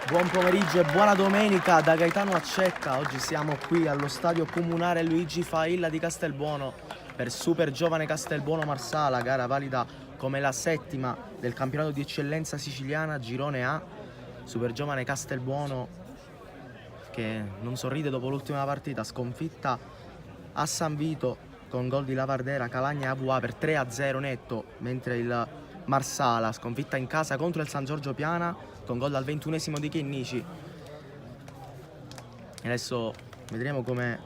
Buon pomeriggio e buona domenica da Gaetano Accetta. Oggi siamo qui allo stadio comunale Luigi Failla di Castelbuono per Super Giovane Castelbuono Marsala, gara valida come la 7ª del campionato di eccellenza siciliana Girone A. Super Giovane Castelbuono che non sorride dopo l'ultima partita, sconfitta a San Vito con gol di Lavardera, Calagna e AVA per 3-0 netto, mentre il Marsala sconfitta in casa contro il San Giorgio Piana con gol al 21esimo di Chinnici. E adesso vedremo come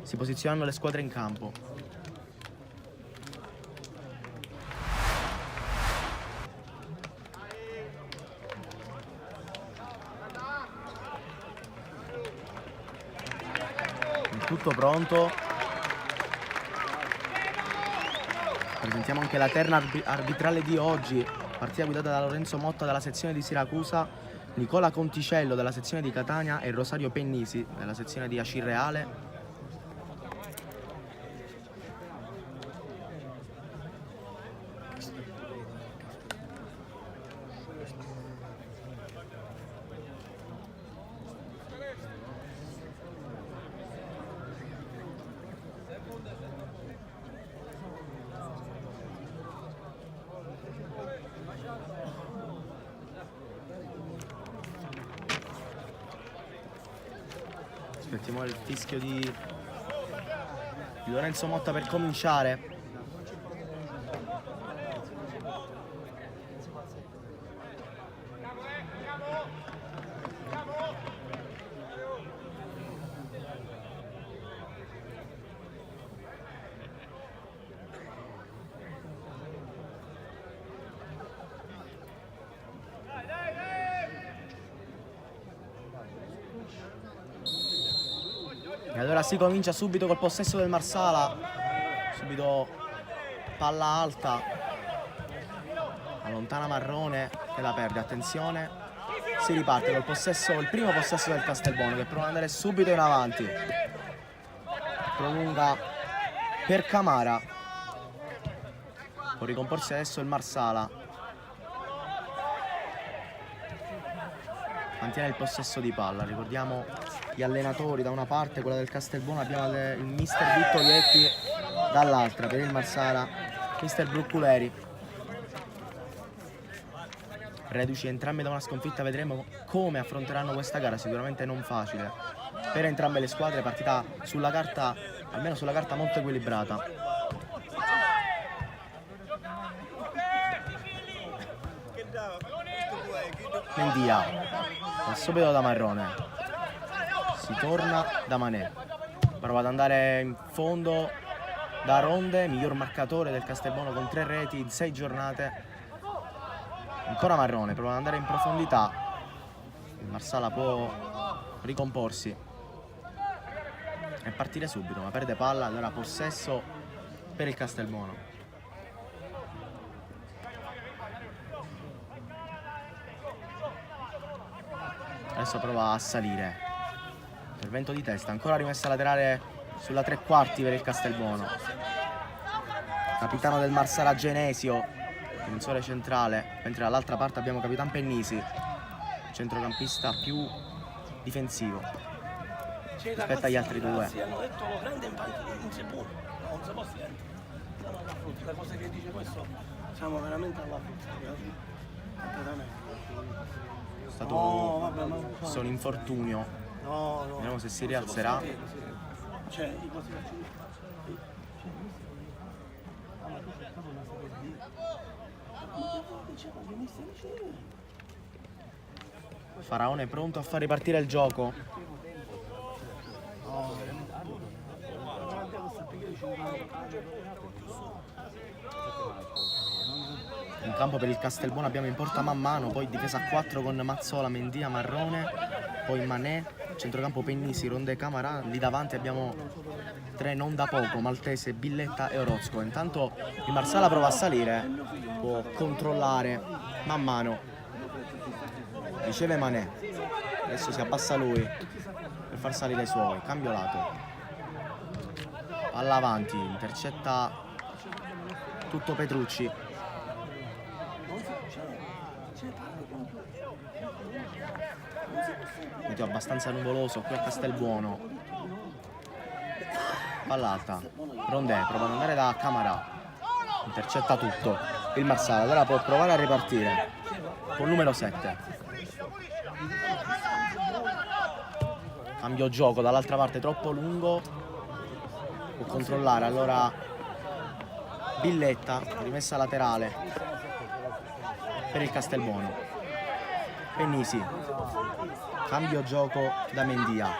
si posizionano le squadre in campo. Tutto pronto. Presentiamo anche la terna arbitrale di oggi. Partita guidata da Lorenzo Motta della sezione di Siracusa, Nicola Conticello della sezione di Catania e Rosario Pennisi della sezione di Acirreale. Aspettiamo il fischio di Lorenzo Motta per cominciare. E allora si comincia subito col possesso del Marsala, subito palla alta, allontana Marrone che la perde, attenzione, si riparte col possesso, il primo possesso del Castelbuono che prova ad andare subito in avanti, prolunga per Camara, può ricomporsi adesso il Marsala, mantiene il possesso di palla, ricordiamo gli allenatori da una parte, quella del Castelbuono, abbiamo il mister Vittorietti dall'altra, per il Marsala mister Brucculeri, reduci entrambi da una sconfitta. Vedremo come affronteranno questa gara, sicuramente non facile per entrambe le squadre, partita sulla carta, almeno sulla carta, molto equilibrata. Mendia va subito da Marrone, si torna da Manè, prova ad andare in fondo da Ronde, miglior marcatore del Castelbuono con 3 reti in 6 giornate. Ancora Marrone, prova ad andare in profondità, il Marsala può ricomporsi e partire subito, ma perde palla, allora possesso per il Castelbuono. Adesso prova a salire, intervento di testa, ancora rimessa laterale sulla 3/4 per il Castelbuono. Capitano del Marsala Genesio, difensore centrale, mentre dall'altra parte abbiamo Capitan Pennisi, centrocampista più difensivo rispetto agli altri due. Hanno detto lo prende in panchina, non si può, non si può sentire. La cosa che dice questo, siamo veramente alla frutta. È stato un infortunio. No. Vediamo se si rialzerà. Cioè, i cose Faraone è pronto a far ripartire il gioco. In campo per il Castelbuono abbiamo in porta Mammano, poi difesa a 4 con Mazzola, Mendia, Marrone, poi Manè, centrocampo Pennisi, Ronde, Camara. Lì davanti abbiamo 3 non da poco, Maltese, Billetta e Orozco. Intanto il Marsala prova a salire, può controllare Mammano, riceve Manè, adesso si abbassa lui per far salire i suoi, cambio lato, palla avanti, intercetta tutto Petrucci. meteo abbastanza nuvoloso qui a Castelbuono. Palla alta, Rondè prova ad andare da Camarà, intercetta tutto il Marsala, allora può provare a ripartire con numero 7. Cambio gioco dall'altra parte, troppo lungo, può controllare, allora Villetta, rimessa laterale per il Castelbuono. Pennisi, cambio gioco da Mendia,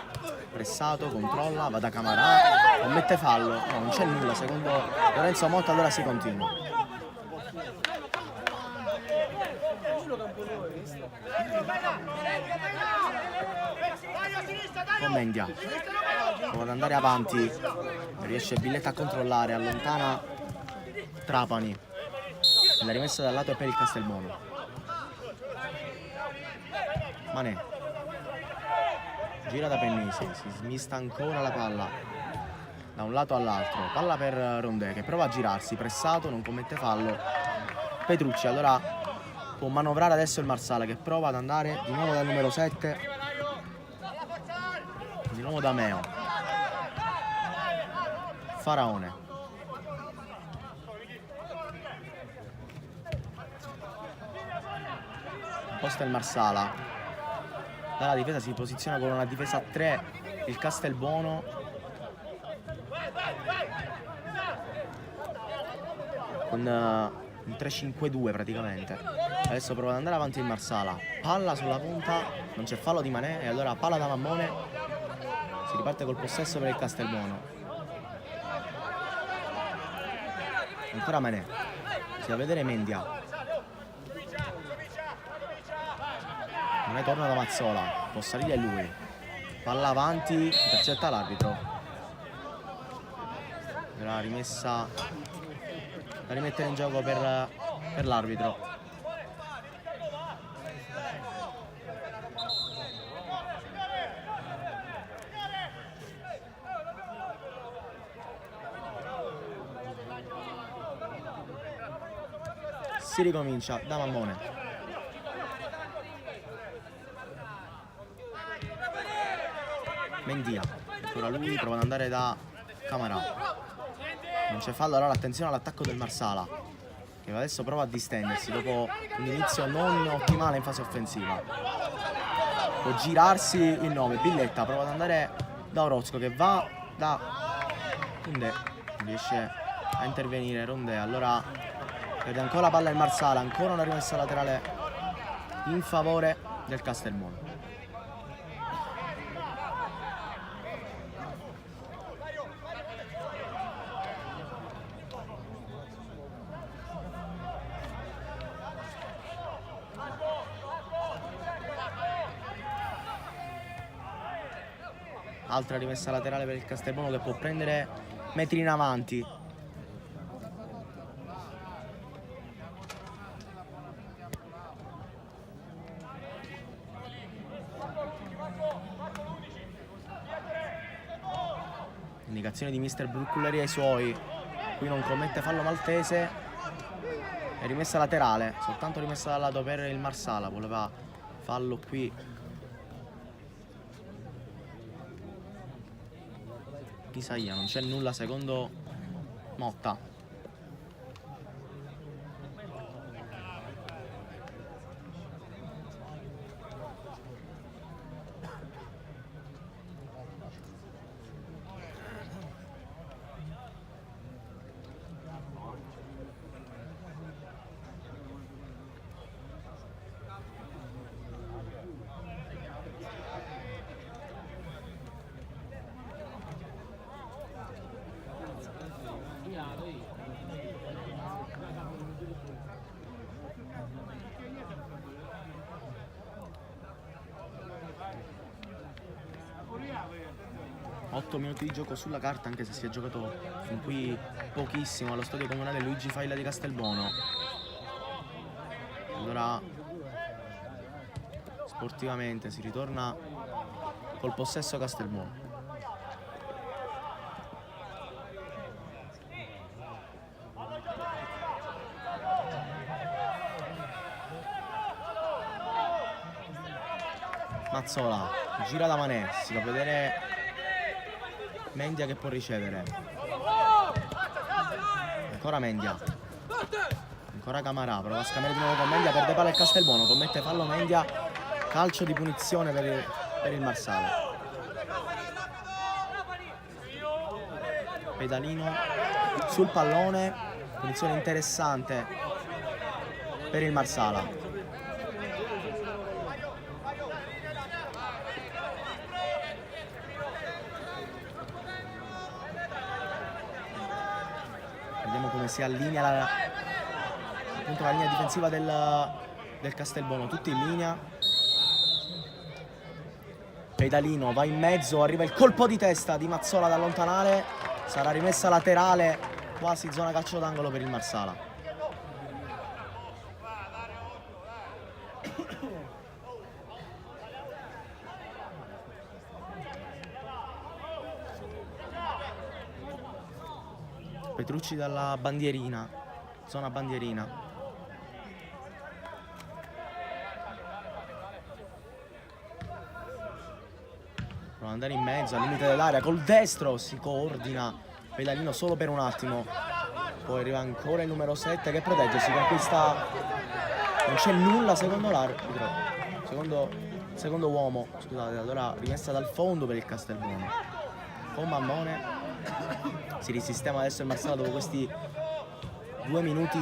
pressato, controlla, va da Camarà, commette fallo, no, non c'è nulla, secondo Lorenzo Motta, allora si continua. Con Mendia, prova ad andare avanti, riesce Villetta a controllare, allontana Trapani, la rimessa dal lato è per il Castelbuono. Manè, gira da Pennisi, si smista ancora la palla da un lato all'altro, palla per Rondè che prova a girarsi, pressato, non commette fallo. Petrucci, allora può manovrare adesso il Marsala che prova ad andare di nuovo dal numero 7, di nuovo da Meo. Faraone, posta il Marsala, dalla difesa si posiziona con una difesa a 3 il Castelbuono, con un 3-5-2 praticamente. Adesso prova ad andare avanti il Marsala, palla sulla punta, non c'è fallo di Manè e allora palla da Mammone, si riparte col possesso per il Castelbuono. Ancora Manè, si va a vedere Mendia, Manè torna da Mazzola, può salire lui, palla avanti, intercetta l'arbitro, la rimessa da rimettere in gioco per l'arbitro. Si ricomincia da Mammone. Mendia, ancora lui, prova ad andare da Camarà. Non c'è fallo, allora attenzione all'attacco del Marsala che adesso prova a distendersi dopo un inizio non ottimale in fase offensiva. Può girarsi il 9, Villetta prova ad andare da Orozco che va da Rondè, riesce a intervenire Rondè, allora perde ancora palla il Marsala, ancora una rimessa laterale in favore del Castelbuono. Altra rimessa laterale per il Castelbuono che può prendere metri in avanti. Indicazione di mister Brucculleri ai suoi. Qui non commette fallo Maltese. E rimessa laterale, soltanto rimessa dal lato per il Marsala. Voleva fallo qui Isaia, non c'è nulla secondo Motta. Minuti di gioco sulla carta, anche se si è giocato fin qui pochissimo allo stadio comunale Luigi Failla di Castelbuono. Allora sportivamente si ritorna col possesso Castelbuono. Mazzola gira da Manè, si fa vedere Mendia che può ricevere. Ancora Mendia, ancora Camarà, prova a scambiare di nuovo con Mendia, perde palla il Castelbuono, commette fallo Mendia, calcio di punizione per il Marsala. Pedalino sul pallone, punizione interessante per il Marsala. Vediamo come si allinea la linea difensiva del Castelbuono, tutti in linea. Pedalino va in mezzo, arriva il colpo di testa di Mazzola ad allontanare, sarà rimessa laterale, quasi zona calcio d'angolo per il Marsala. Petrucci dalla bandierina, zona bandierina. Prova ad andare in mezzo al limite dell'area col destro, si coordina Pedalino solo per un attimo, poi arriva ancora il numero 7 che protegge, si conquista, non c'è nulla secondo l'arbitro, secondo uomo, scusate, allora rimessa dal fondo per il Castelbuono con Mammone. Si risistema adesso il Marsala dopo questi 2 minuti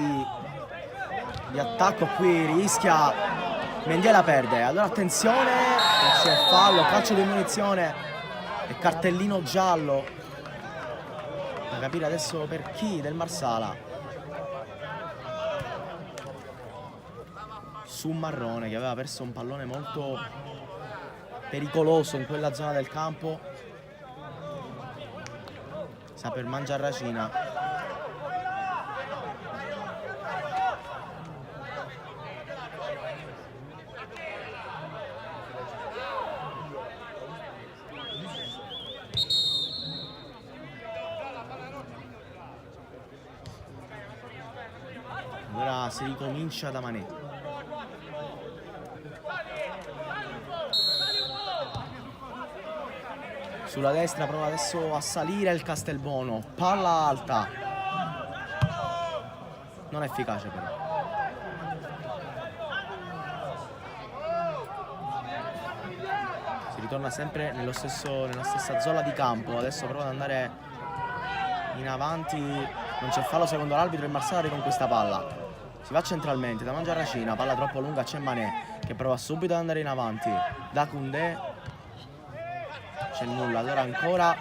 di attacco, qui rischia, Mendia la perde, allora attenzione, c'è fallo, calcio di munizione e cartellino giallo, da capire adesso per chi del Marsala, su Marrone che aveva perso un pallone molto pericoloso in quella zona del campo. Sta per Mangiarracina. Ora si ricomincia da Manè. Sulla destra prova adesso a salire il Castelbuono, palla alta, non efficace però. Si ritorna sempre nella stessa zona di campo, adesso prova ad andare in avanti, non c'è fallo secondo l'arbitro, il Marsala riconquista palla, si va centralmente da Mangiarracina, palla troppo lunga, c'è Manè che prova subito ad andare in avanti, da Koundé. C'è nulla, allora ancora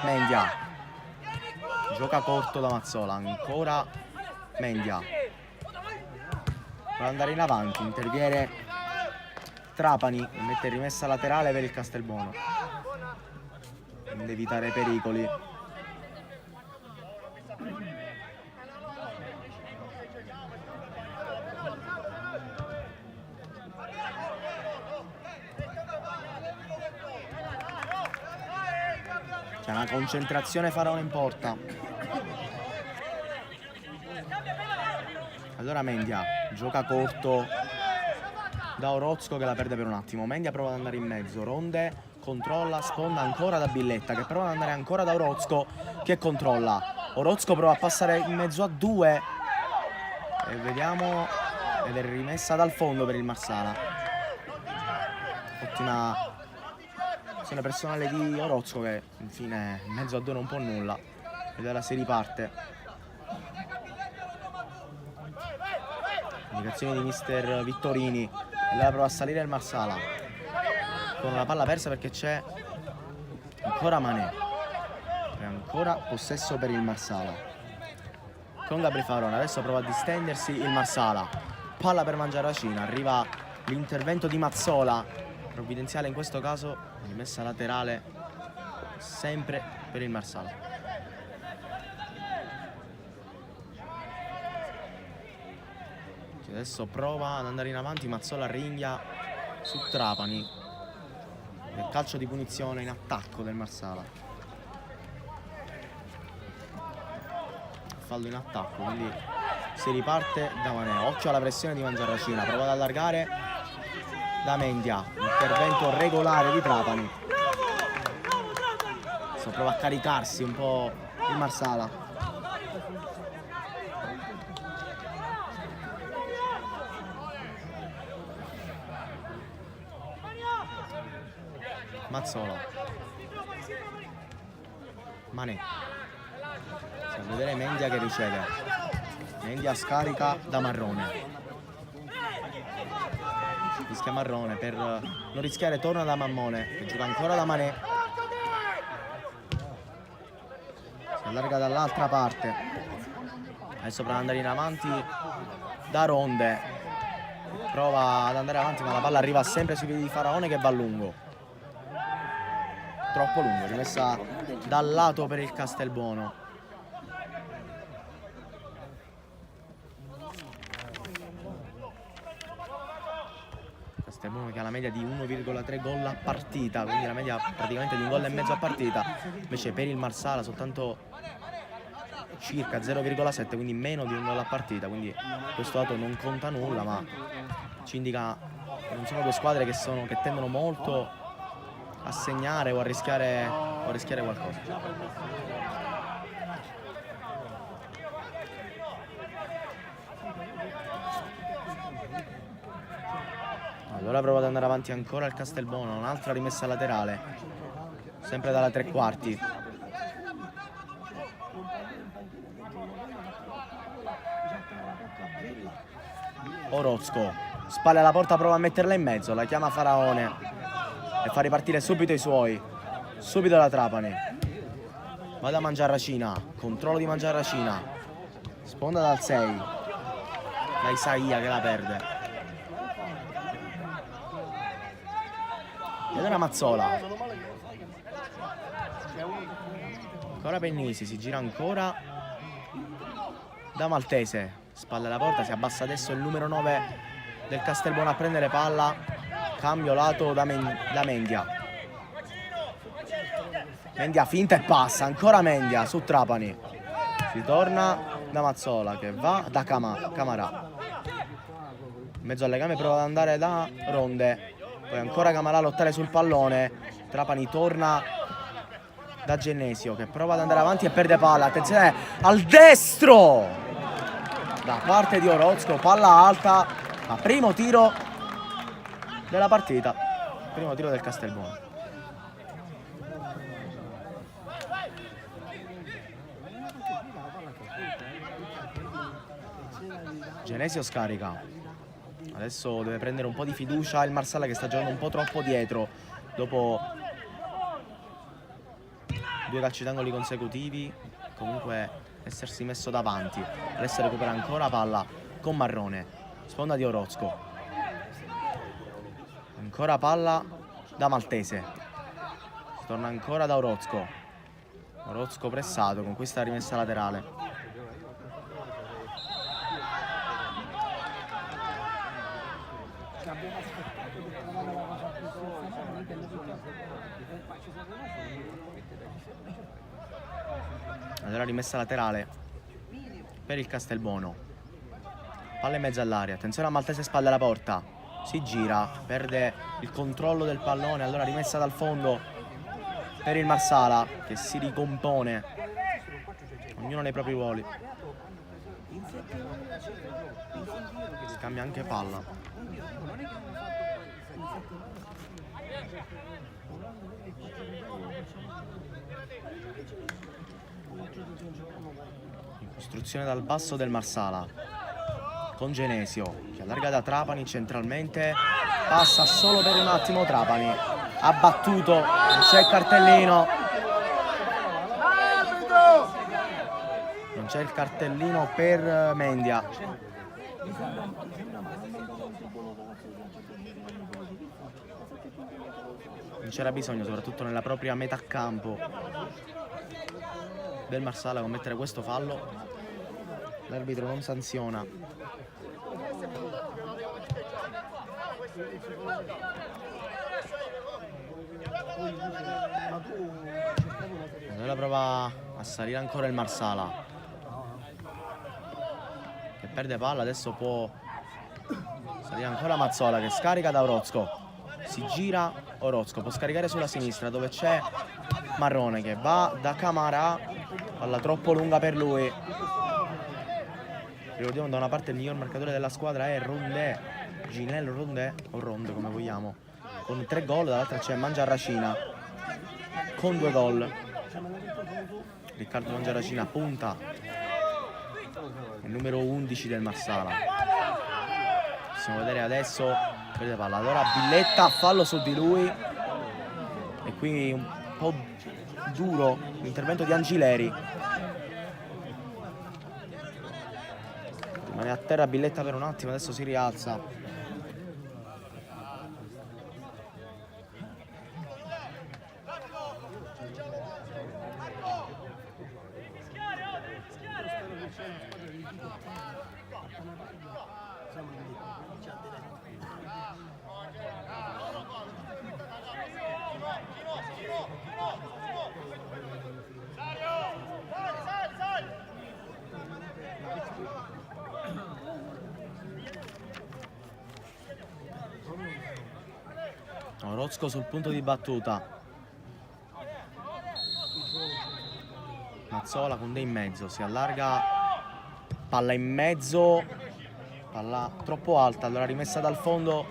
Mendia, gioca corto da Mazzola, ancora Mendia, vuole andare in avanti, interviene Trapani e mette rimessa laterale per il Castelbuono, deve evitare pericoli. C'è una concentrazione Faraone in porta. Allora Mendia gioca corto da Orozco che la perde per un attimo. Mendia prova ad andare in mezzo, Ronde controlla, sponda ancora da Billetta che prova ad andare ancora da Orozco che controlla. Orozco prova a passare in mezzo a due e vediamo, ed è rimessa dal fondo per il Marsala. Ottima azione personale di Orozco che infine in mezzo a due non può nulla ed ora si riparte. Indicazioni di mister Vittorini, allora prova a salire il Marsala con la palla persa perché c'è ancora Manè e ancora possesso per il Marsala con Gabri Faraone. Adesso prova a distendersi il Marsala, palla per Mangiarracina, arriva l'intervento di Mazzola, provvidenziale in questo caso, rimessa laterale sempre per il Marsala. Adesso prova ad andare in avanti, Mazzola ringhia su Trapani, il calcio di punizione in attacco del Marsala, fallo in attacco, quindi si riparte da Manè. Occhio alla pressione di Mangiarracina, prova ad allargare, da Mendia, intervento regolare di Trapani. Adesso prova a caricarsi un po' il Marsala. Mazzola, Manè, a vedere Mendia che riceve. Mendia scarica da Marrone, rischia Marrone per non rischiare, torna da Mammone che gioca ancora da Manè, si allarga dall'altra parte. Adesso prova ad andare in avanti da Ronde, prova ad andare avanti ma la palla arriva sempre sui piedi di Faraone che va lungo, troppo lungo, rimessa dal lato per il Castelbuono. Castelbuono che ha la media di 1,3 gol a partita, quindi la media praticamente di 1,5 gol a partita, invece per il Marsala soltanto circa 0,7, quindi meno di 1 gol a partita, quindi questo dato non conta nulla, ma ci indica che non sono due squadre che tendono molto a segnare o a rischiare qualcosa. Allora prova ad andare avanti ancora il Castelbuono, un'altra rimessa laterale, sempre dalla tre quarti. Orozco, spalle alla porta, prova a metterla in mezzo, la chiama Faraone e fa ripartire subito i suoi, subito la Trapani. Va da Mangiarracina, controllo di Mangiarracina, sponda dal 6, da Isaia che la perde. Ed era Mazzola, ancora Pennisi, si gira ancora da Maltese, spalle alla porta, si abbassa adesso il numero 9 del Castelbuono a prendere palla, cambio lato da Mendia. Mendia finta e passa, ancora Mendia su Trapani, si torna da Mazzola che va da Camarà, in mezzo al legame prova ad andare da Ronde, poi ancora Camarà a lottare sul pallone. Trapani torna da Genesio che prova ad andare avanti e perde palla, attenzione al destro da parte di Orozco, palla alta, ma primo tiro della partita, primo tiro del Castelbuono. Genesio scarica, adesso deve prendere un po' di fiducia il Marsala che sta giocando un po' troppo dietro dopo 2 calci d'angoli consecutivi, comunque essersi messo davanti. Adesso recupera ancora palla con Marrone, sponda di Orozco, ancora palla da Maltese, si torna ancora da Orozco, Orozco pressato con questa rimessa laterale. Allora rimessa laterale per il Castelbuono, palla in mezzo all'area, attenzione a Maltese, spalle alla porta, si gira, perde il controllo del pallone, allora rimessa dal fondo per il Marsala che si ricompone, ognuno nei propri ruoli, scambia anche palla. In costruzione dal basso del Marsala con Genesio che allarga da Trapani centralmente, passa solo per un attimo Trapani, ha battuto, non c'è il cartellino, non c'è il cartellino per Mendia. Non c'era bisogno, soprattutto nella propria metà campo del Marsala, commettere questo fallo. L'arbitro non sanziona. Allora prova a salire ancora il Marsala che perde palla, adesso può Arriva ancora Mazzola che scarica da Orozco. Si gira Orozco, può scaricare sulla sinistra dove c'è Marrone che va da Camara. Palla troppo lunga per lui. Ricordiamo da una parte il miglior marcatore della squadra è Rondé, Ginello Rondé o Ronde come vogliamo, con 3 gol, dall'altra c'è Mangiarracina con 2 gol. Riccardo Mangiarracina punta, il numero 11 del Marsala. Possiamo vedere adesso, vede palla, allora Billetta, fallo su di lui e qui un po' duro l'intervento di Angileri. Rimane a terra Billetta per un attimo, adesso si rialza. Orozco sul punto di battuta. Mazzola con dei in mezzo, si allarga, palla in mezzo, palla troppo alta, allora rimessa dal fondo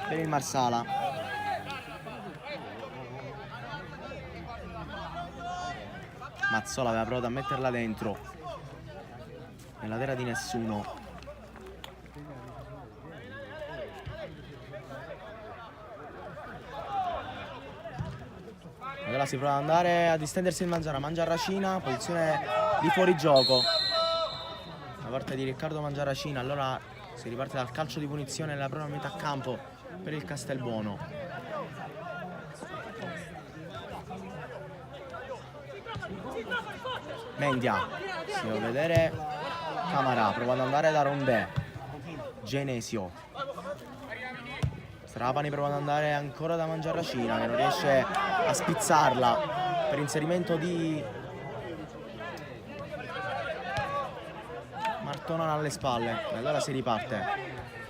per il Marsala. Mazzola aveva provato a metterla dentro, nella terra di nessuno. Allora si prova ad andare a distendersi il Mangiarracina, posizione di fuorigioco da parte di Riccardo Mangiarracina. Allora si riparte dal calcio di punizione nella prima metà campo per il Castelbuono. Mendia, si va a vedere Camara, prova ad andare da Rondé, Genesio. Trapani prova ad andare ancora da Mangiarracina che non riesce a spizzarla per inserimento di Martonan alle spalle. E allora si riparte.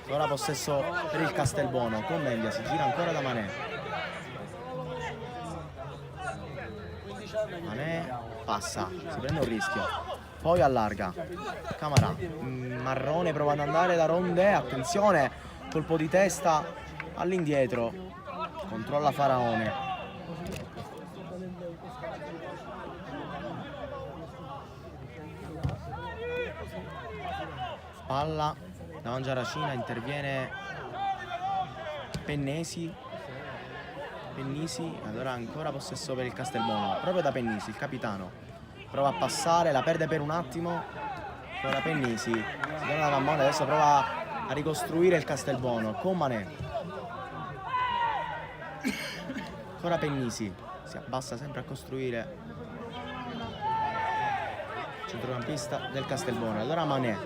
Ora possesso per il Castelbuono con Mendia, si gira ancora da Manè. Manè passa, si prende un rischio, poi allarga. Camara, Marrone prova ad andare da Rondé, attenzione, colpo di testa all'indietro, controlla Faraone. Palla da Mangiarracina, interviene Pennisi, allora ancora possesso per il Castelbuono, proprio da Pennisi, il capitano. Prova a passare, la perde per un attimo, ora Pennisi, si dà una mammone, adesso prova a ricostruire il Castelbuono con Manè. Ancora Pennisi, si abbassa sempre a costruire centrocampista del Castelbuono. Allora Manè,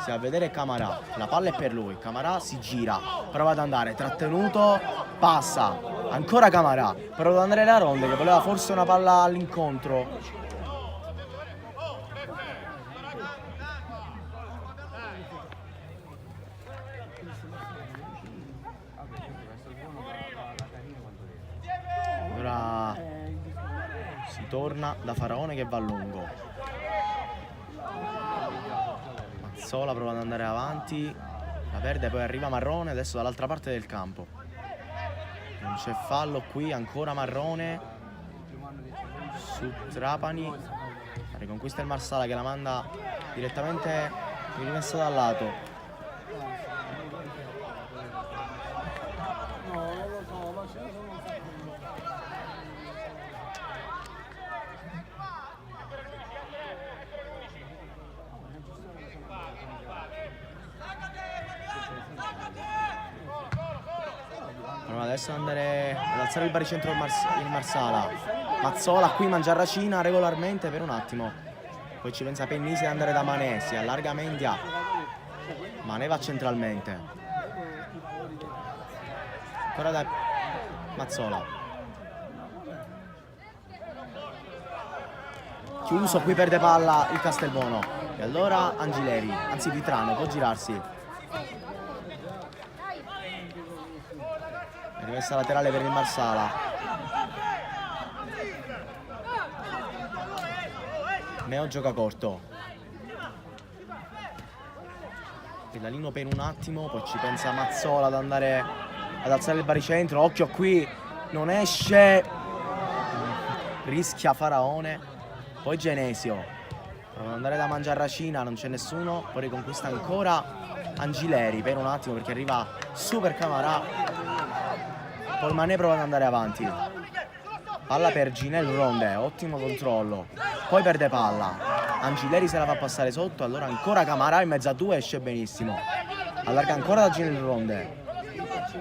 si va a vedere Camara, la palla è per lui, Camara si gira, prova ad andare, trattenuto, passa, ancora Camara, prova ad andare da Ronde che voleva forse una palla all'incontro. Ora si torna da Faraone che va a lungo. Mazzola prova ad andare avanti, la perde, poi arriva Marrone, adesso dall'altra parte del campo. Non c'è fallo qui, ancora Marrone su Trapani. Riconquista il Marsala che la manda direttamente rimessa dal lato. Adesso andare ad alzare il baricentro il Marsala. Mazzola qui Mangiarracina regolarmente per un attimo, poi ci pensa Pennisi ad andare da Manè, si allarga Mendia, Manè va centralmente, ancora da Mazzola, chiuso, qui perde palla il Castelbuono e allora Angileri, anzi Vitrano, può girarsi. rimessa laterale per il Marsala. Meo gioca corto. Pedalino per un attimo, poi ci pensa Mazzola ad andare ad alzare il baricentro. Occhio qui, non esce, rischia Faraone. Poi Genesio prova ad andare da Mangiarracina, non c'è nessuno. Poi riconquista ancora Angileri per un attimo perché arriva Super Camarà. Poi Mané prova ad andare avanti. Palla per Ginel Ronde, ottimo controllo. Poi perde palla. Angileri se la fa passare sotto, allora ancora Camarà in mezzo a due, esce benissimo. Allarga ancora da Ginel Ronde.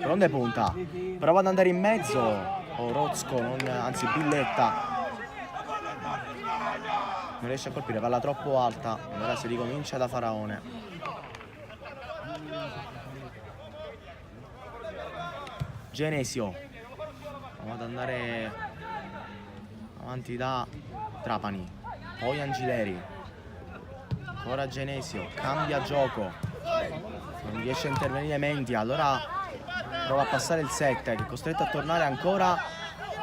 Ronde punta. Prova ad andare in mezzo. Orozco, anzi Billetta. Non riesce a colpire, palla troppo alta. Allora si ricomincia da Faraone. Genesio. Prova ad andare avanti da Trapani. Poi Angileri, ancora Genesio, cambia gioco, non riesce a intervenire Mendia, allora prova a passare il 7 che è costretto a tornare ancora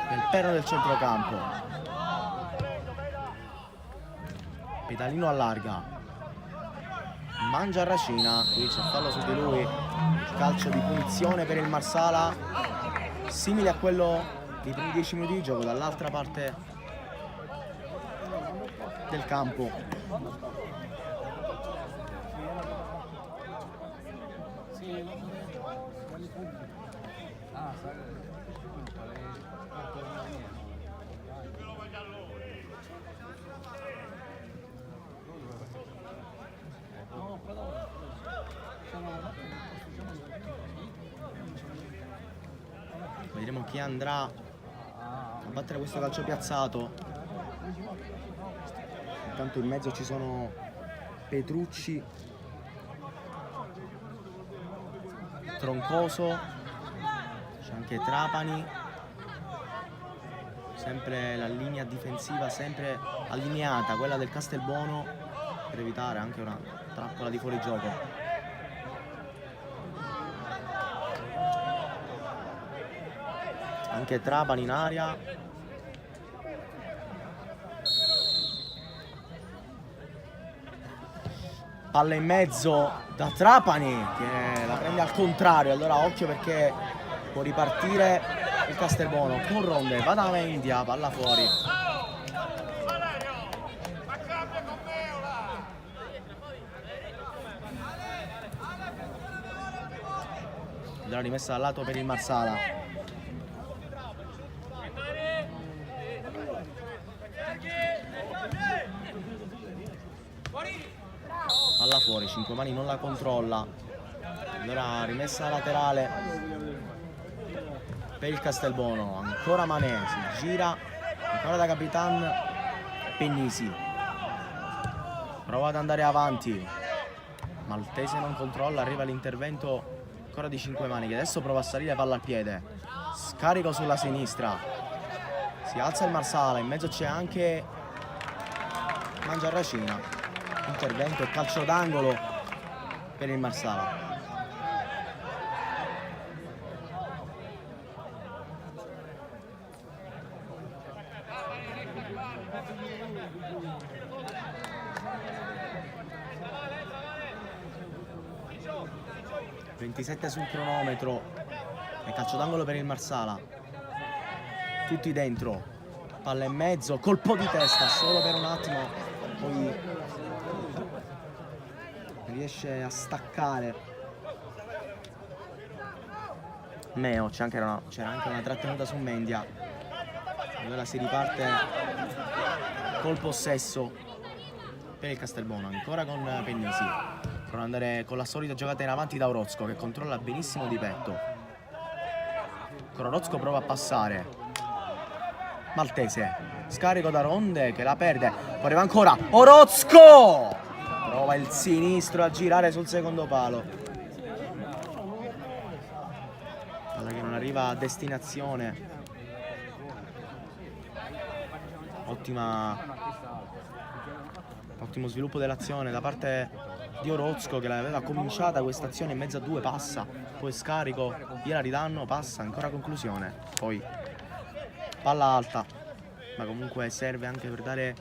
nel perno del centrocampo. Pedalino allarga, Mangiarracina, qui c'è fallo su di lui, calcio di punizione per il Marsala, simile a quello dei primi 10 minuti di gioco dall'altra parte del campo. Vedremo chi andrà a battere questo calcio piazzato. Intanto in mezzo ci sono Petrucci, Troncoso, c'è anche Trapani, sempre la linea difensiva sempre allineata, quella del Castelbuono, per evitare anche una trappola di fuorigioco. Anche Trapani in aria. Palla in mezzo da Trapani che la prende al contrario, allora occhio perché può ripartire il Castelbuono con Ronde, va da Mendia, palla fuori. Allora rimessa dal lato per il Marsala. Palla fuori, Cinquemani non la controlla. Allora rimessa laterale per il Castelbuono. Ancora Mané, si gira, ancora da Capitan Pennisi. Prova ad andare avanti. Maltese non controlla, arriva l'intervento ancora di Cinquemani che adesso prova a salire, palla al piede. Scarico sulla sinistra. Si alza il Marsala, in mezzo c'è anche Mangiarracina. Intervento e calcio d'angolo per il Marsala. (27 sul cronometro) e calcio d'angolo per il Marsala. Tutti dentro, palla in mezzo, colpo di testa solo per un attimo, poi riesce a staccare Meo. C'era anche una trattenuta su Mendia. Allora si riparte col possesso per il Castelbuono, ancora con Pennisi. Prova ad andare con la solita giocata in avanti da Orozco che controlla benissimo di petto. Orozco prova a passare. Maltese, scarico da Ronde che la perde. Poi arriva ancora Orozco! Prova il sinistro a girare sul secondo palo. Palla che non arriva a destinazione. Ottimo sviluppo dell'azione da parte di Orozco che l'aveva cominciata questa azione in mezzo a due, passa, poi scarico, gliela ridanno, passa, ancora conclusione, poi palla alta, ma comunque serve anche per dare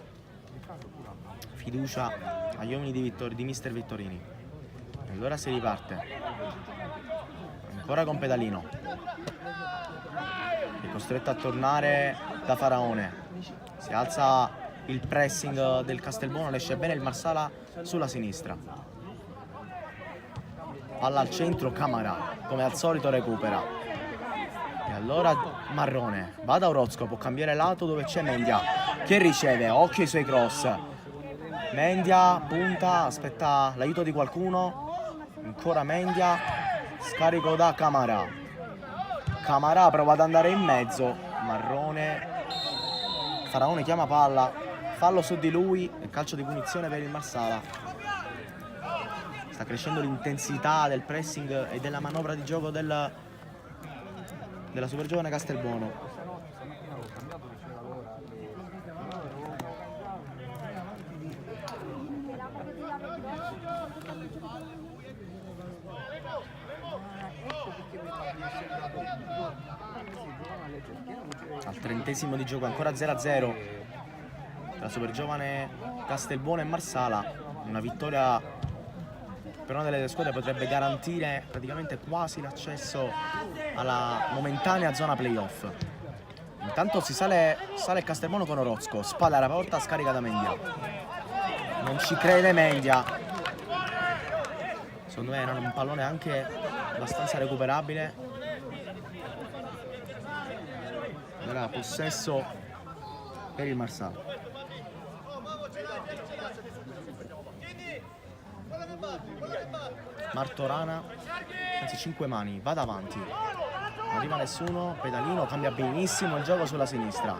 fiducia agli uomini di mister Vittorini. E allora si riparte, ancora con Pedalino, è costretto a tornare da Faraone, si alza il pressing del Castelbuono, esce bene il Marsala sulla sinistra, palla al centro, Camara come al solito recupera, e allora Marrone va da Orozco, può cambiare lato dove c'è Mendia che riceve, occhio ai suoi cross, Mendia punta, aspetta l'aiuto di qualcuno, ancora Mendia, scarico da Camara, Camara prova ad andare in mezzo, Marrone, Faraone chiama palla, fallo su di lui e calcio di punizione per il Marsala. Sta crescendo l'intensità del pressing e della manovra di gioco della super giovane Castelbuono. Al 30° di gioco, ancora 0-0 tra super giovane Castelbuono e Marsala. Una vittoria per una delle due squadre potrebbe garantire praticamente quasi l'accesso alla momentanea zona playoff. Intanto si sale il Castelbuono con Orozco, spalla alla porta, scarica da Mendia, non ci crede Mendia, secondo me era un pallone anche abbastanza recuperabile. Era possesso per il Marsala. Martorana, anzi 5 mani, va davanti, non arriva nessuno, Pedalino cambia benissimo il gioco sulla sinistra,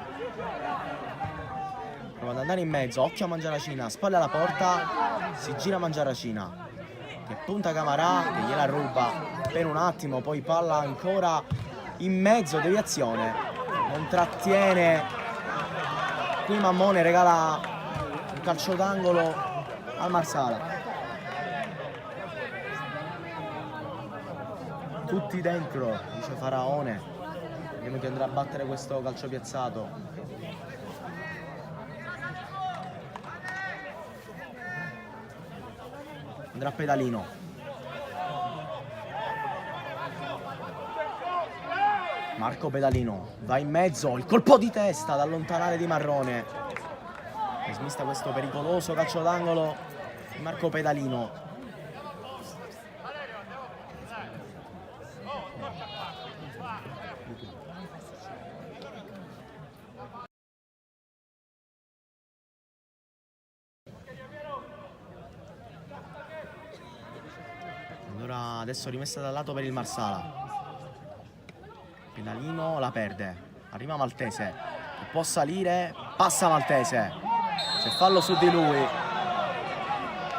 prova ad andare in mezzo, occhio a Mangiaracina, spalle alla porta, si gira Mangiaracina che punta Camarà che gliela ruba per un attimo, poi palla ancora in mezzo, deviazione, non trattiene, qui Mammone regala un calcio d'angolo al Marsala. Tutti dentro, dice Faraone, vediamo chi andrà a battere questo calcio piazzato. Andrà Pedalino. Marco Pedalino va in mezzo, il colpo di testa ad allontanare Di Marrone. E smista questo pericoloso calcio d'angolo di Marco Pedalino. Allora adesso rimessa dal lato per il Marsala. Pedalino la perde, arriva Maltese, può salire, passa Maltese, c'è fallo su di lui,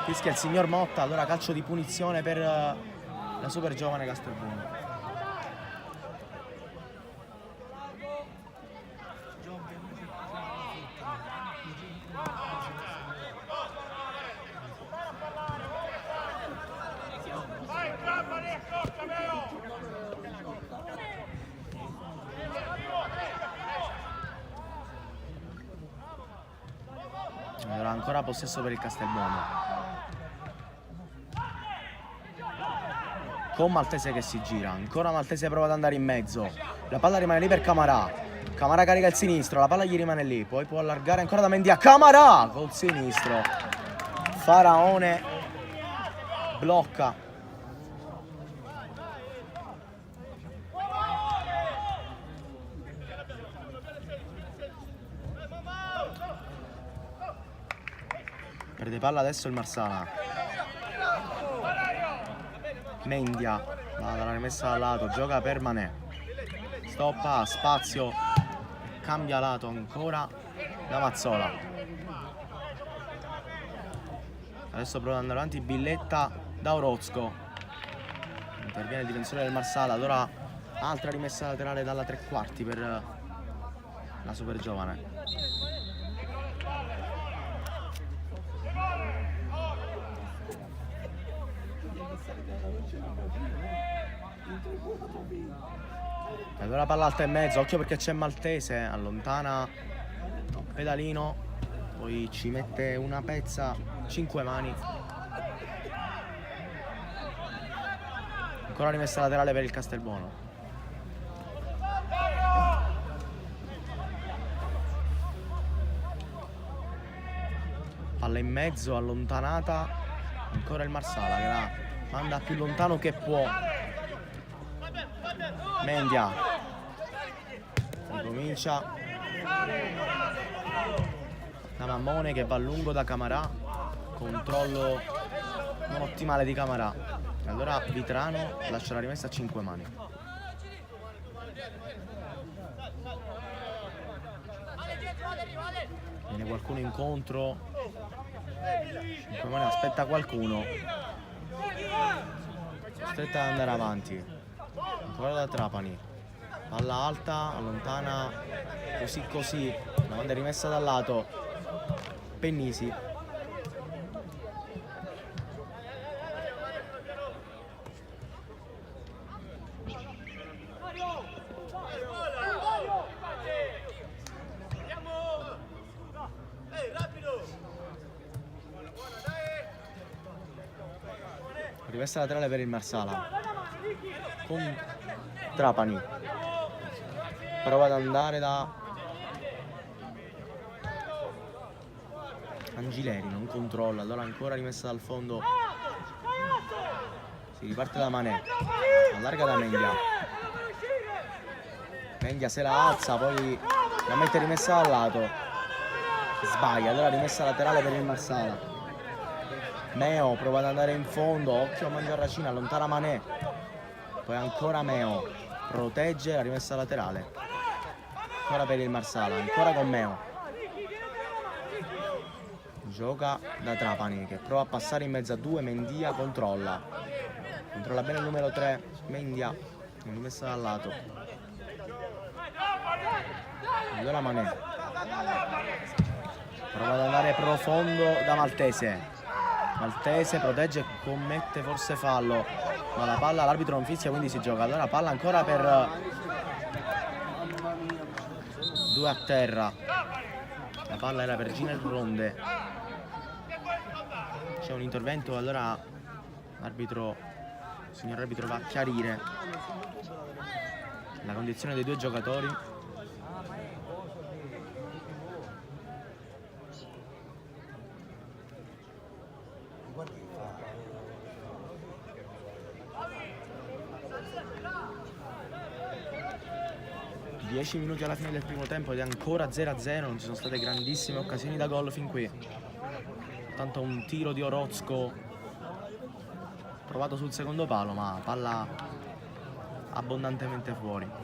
fischia il signor Motta, allora calcio di punizione per la super giovane Castelbuono. Allora ancora possesso per il Castelbuono, con Maltese che si gira, ancora Maltese prova ad andare in mezzo, la palla rimane lì per Camarà, Camarà carica il sinistro, la palla gli rimane lì, poi può allargare ancora da Mendia, Camarà col sinistro, Faraone blocca. Perde palla adesso il Marsala. Mendia va dalla rimessa dal lato, gioca per Manè, stoppa, spazio, cambia lato ancora da Mazzola. Adesso prova ad andare avanti Billetta da Orozco, interviene il difensore del Marsala, allora altra rimessa laterale dalla tre quarti per la super giovane. E allora palla alta e mezzo, occhio perché c'è Maltese, allontana Pedalino, poi ci mette una pezza, 5 mani. Ancora rimessa laterale per il Castelbuono. Palla in mezzo, allontanata, ancora il Marsala che la manda più lontano che può. Mendia ricomincia da Mammone che va lungo da Camarà, controllo non ottimale di Camarà. Allora Vitrano lascia la rimessa a 5 mani. Viene qualcuno incontro, 5 mani, aspetta qualcuno, costretta ad andare avanti, ancora da Trapani, palla alta, allontana così, la manda rimessa dal lato, Pennisi. Rimessa laterale per il Marsala con Trapani, prova ad andare da Angileri, non controlla, allora ancora rimessa dal fondo, si riparte da Manè, allarga da Mendia, Mendia se la alza, poi la mette rimessa dal lato, sbaglia, allora rimessa laterale per il Marsala. Meo prova ad andare in fondo, occhio a Mangiarracina, allontana Manè, poi ancora Meo, protegge la rimessa laterale, ancora per il Marsala, ancora con Meo, gioca da Trapani che prova a passare in mezzo a due, Mendia controlla bene il numero 3, Mendia, rimessa dal lato, allora Manè, prova ad andare profondo da Maltese, protegge, commette forse fallo, ma la palla l'arbitro non fischia, quindi si gioca. Allora palla ancora per 2 a terra, la palla era per Giner Ronde, c'è un intervento, allora l'arbitro, il signor arbitro va a chiarire la condizione dei due giocatori. Dieci minuti alla fine del primo tempo ed è ancora 0-0, non ci sono state grandissime occasioni da gol fin qui. Tanto un tiro di Orozco provato sul secondo palo, ma palla abbondantemente fuori.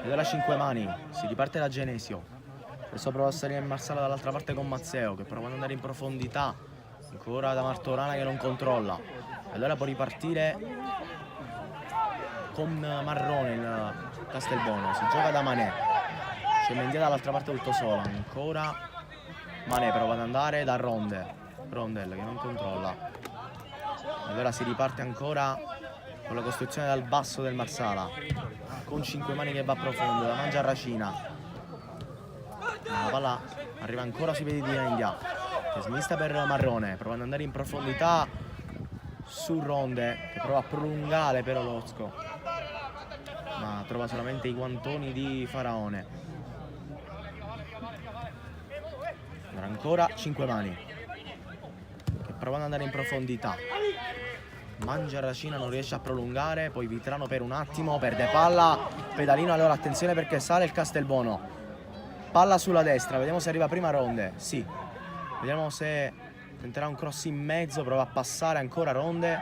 Ed ora 5 mani, si riparte da Genesio, adesso prova a salire il Marsala dall'altra parte con Mazzeo che prova ad andare in profondità, ancora da Martorana che non controlla, e allora può ripartire con Marrone il Castelbuono, si gioca da Manè, c'è Mendia dall'altra parte tutto solo, ancora Manè prova ad andare da Rondel che non controlla, e allora si riparte ancora con la costruzione dal basso del Marsala, con 5 mani che va profondo, la mangia Racina, la palla arriva ancora sui piedi di Mendia, che smista per Marrone, prova ad andare in profondità su Ronde, che prova a prolungare per Orozco, ma trova solamente i guantoni di Faraone. Allora ancora 5 mani, che prova ad andare in profondità, Mangiarracina non riesce a prolungare, poi Vitrano per un attimo perde palla, Pedalino, allora attenzione perché sale il Castelbuono, palla sulla destra, vediamo se arriva prima Ronde, sì, vediamo se tenterà un cross in mezzo, prova a passare ancora Ronde,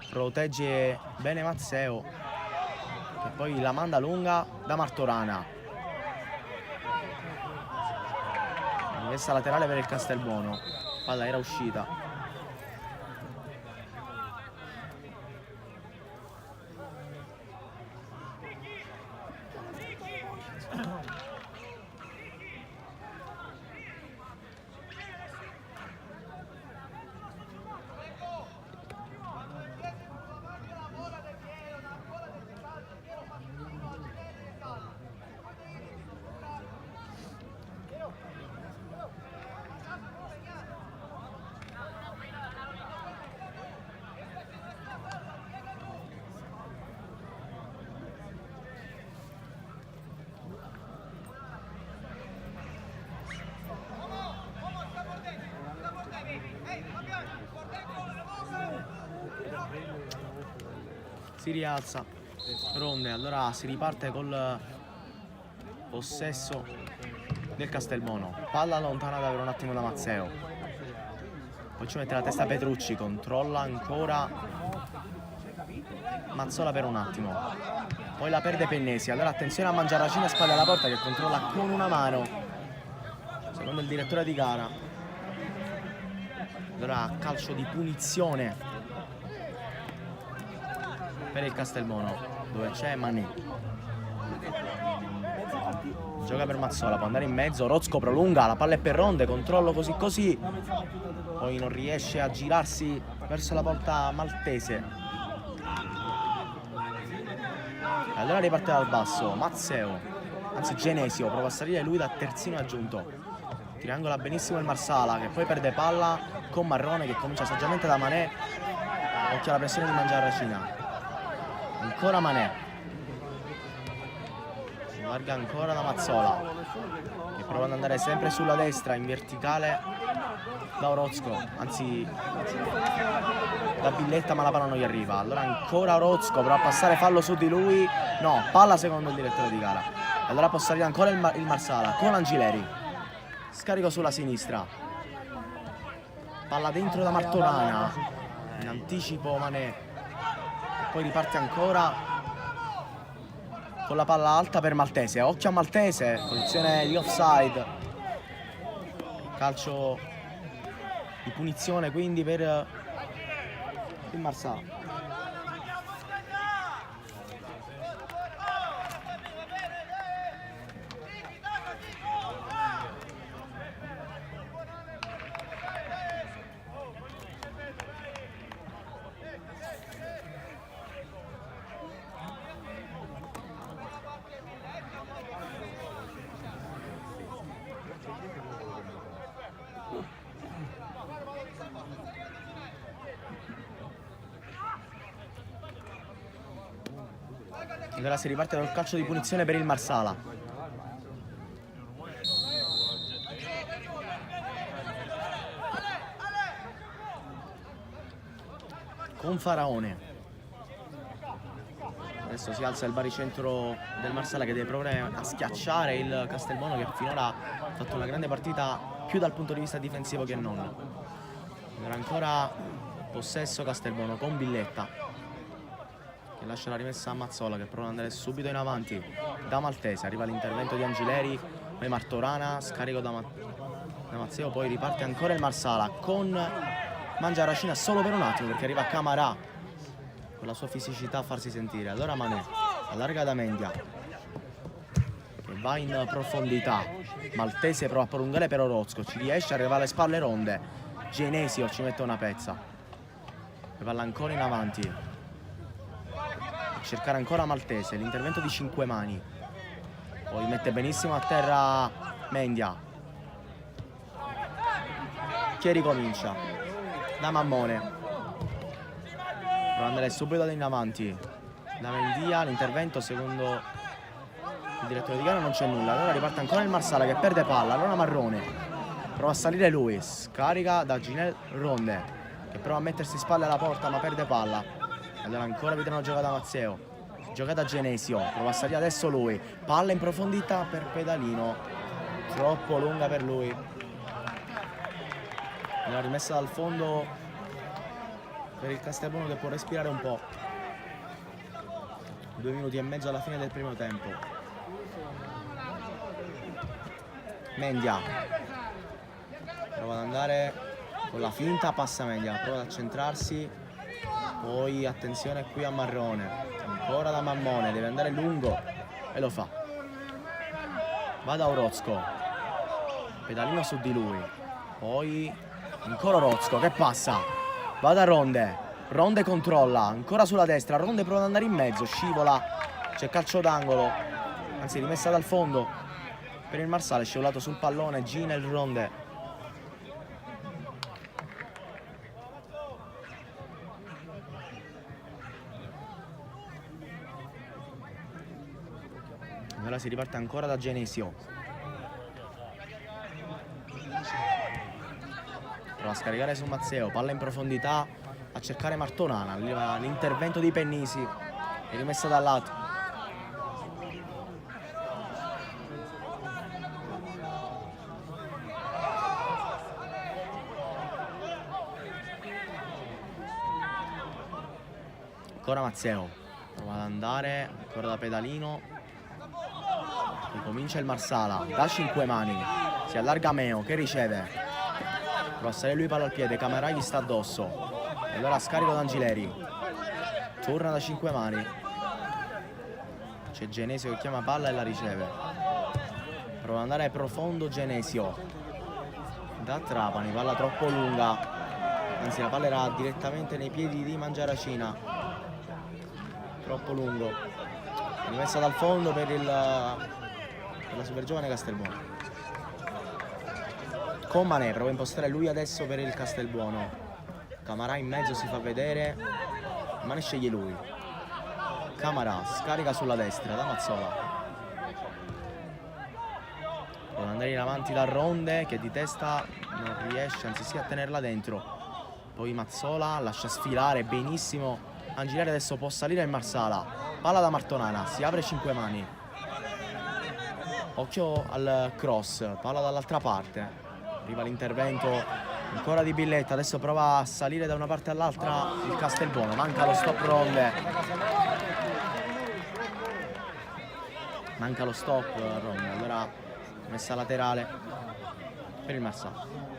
protegge bene Mazzeo che poi la manda lunga da Martorana, rimessa laterale per il Castelbuono, palla era uscita. Si rialza Ronde, allora si riparte col possesso del Castelbuono. Palla allontanata per un attimo da Mazzeo, poi ci mette la testa Petrucci, controlla ancora Mazzola per un attimo, poi la perde Pennesi. Allora attenzione a Mangiaracina, spalle alla porta, che controlla con una mano secondo il direttore di gara. Allora calcio di punizione per il Castelbuono, dove c'è Mané. Gioca per Mazzola, può andare in mezzo, Rozco prolunga, la palla è per Ronde, controllo così così, poi non riesce a girarsi verso la porta maltese. Allora riparte dal basso, Mazzeo, anzi Genesio, prova a salire lui da terzino aggiunto. Triangola benissimo il Marsala, che poi perde palla con Marrone, che comincia saggiamente da Mané. Occhio alla pressione di Mangiaracina. Ancora Mané, si allarga ancora da Mazzola, che prova ad andare sempre sulla destra in verticale da Orozco, anzi da Billetta, ma la palla non gli arriva. Allora ancora Orozco, prova a passare, fallo su di lui, no, palla secondo il direttore di gara. Allora può salire ancora il Marsala con Angileri, scarico sulla sinistra, palla dentro da Martorana, in anticipo Mané. Poi riparte ancora con la palla alta per Maltese, occhio a Maltese, posizione di offside, calcio di punizione quindi per il Marsala. Allora si riparte dal calcio di punizione per il Marsala. Con Faraone. Adesso si alza il baricentro del Marsala, che deve provare a schiacciare il Castelbuono, che finora ha fatto una grande partita più dal punto di vista difensivo che non. Allora ancora possesso Castelbuono con Billetta, che lascia la rimessa a Mazzola, che prova ad andare subito in avanti da Maltese. Arriva l'intervento di Angileri, poi Martorana, scarico da Mazzeo, poi riparte ancora il Marsala con Mangiaracina solo per un attimo, perché arriva Camarà con la sua fisicità a farsi sentire. Allora Mané allarga da Mendia, che va in profondità. Maltese prova a prolungare per Orozco, ci riesce, arriva alle spalle Ronde. Genesio ci mette una pezza, e palla ancora in avanti, cercare ancora Maltese, l'intervento di Cinquemani, poi mette benissimo a terra Mendia, che ricomincia da Mammone, prova ad andare subito in avanti da Mendia. L'intervento secondo il direttore di gara non c'è nulla. Allora riparte ancora il Marsala, che perde palla. Allora Marrone prova a salire lui, scarica da Ginel Ronde, che prova a mettersi spalle alla porta ma perde palla. Allora ancora vedremo una giocata da Mazzeo, giocata da Genesio, prova a salire adesso lui, palla in profondità per Pedalino, troppo lunga per lui. Una rimessa dal fondo per il Castelbuono, che può respirare un po'. 2 minuti e mezzo alla fine del primo tempo. Mendia prova ad andare con la finta, passa Mendia, prova ad accentrarsi, poi attenzione qui a Marrone, ancora da Mammone, deve andare lungo e lo fa. va da Orozco, pedalino su di lui, poi ancora Orozco che passa, va da Ronde, Ronde controlla, ancora sulla destra, Ronde prova ad andare in mezzo, scivola, c'è calcio d'angolo, anzi rimessa dal fondo per il Marsala, è scivolato sul pallone Ginel Ronde. Ora si riparte ancora da Genesio. Prova a scaricare su Mazzeo, palla in profondità a cercare Martorana, l'intervento di Pennisi è rimessa dal lato. Ancora Mazzeo, prova ad andare, ancora da pedalino. Ricomincia il Marsala, da 5 mani, si allarga Meo che riceve, prova a salire lui palla al piede, Camarà gli sta addosso, e allora scarico da Angileri, torna da 5 mani, c'è Genesio che chiama palla e la riceve, prova ad andare profondo Genesio, da Trapani, palla troppo lunga, anzi la palla era direttamente nei piedi di Mangiaracina, troppo lungo, rimessa dal fondo per la super giovane Castelbuono. Con Mané prova a impostare lui adesso per il Castelbuono, Camarà in mezzo si fa vedere, Mané sceglie lui, Camarà scarica sulla destra da Mazzola, prova ad andare in avanti da Ronde che di testa non riesce, anzi sì, a tenerla dentro, poi Mazzola lascia sfilare benissimo Angileri, adesso può salire il Marsala, palla da Martorana, si apre 5 mani, occhio al cross, palla dall'altra parte, arriva l'intervento ancora di Billetta, adesso prova a salire da una parte all'altra il Castelbuono, manca lo stop Ronde, manca lo stop Ronde, allora messa laterale per il Marsala.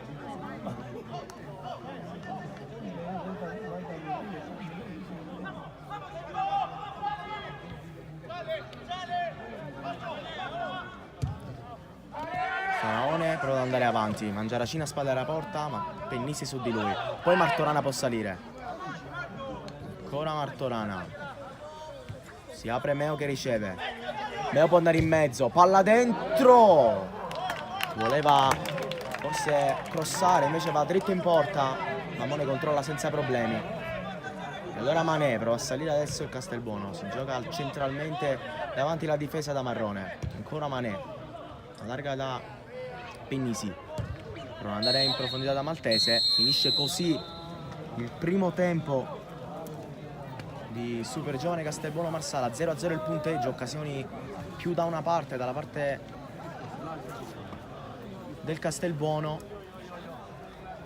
Faraone prova ad andare avanti, Mangiaracina spalla alla porta, ma Pennisi su di lui, poi Martorana può salire, ancora Martorana, si apre Meo che riceve, Meo può andare in mezzo, palla dentro, voleva forse crossare, invece va dritto in porta, Mamone controlla senza problemi, e allora Mané prova a salire adesso il Castelbuono, si gioca centralmente davanti la difesa da Marrone, ancora Mané, allarga da Pennisi, prova ad andare in profondità da Maltese, finisce così il primo tempo di Super Giovane Castelbuono Marsala, 0-0 il punteggio, occasioni più da una parte, dalla parte del Castelbuono,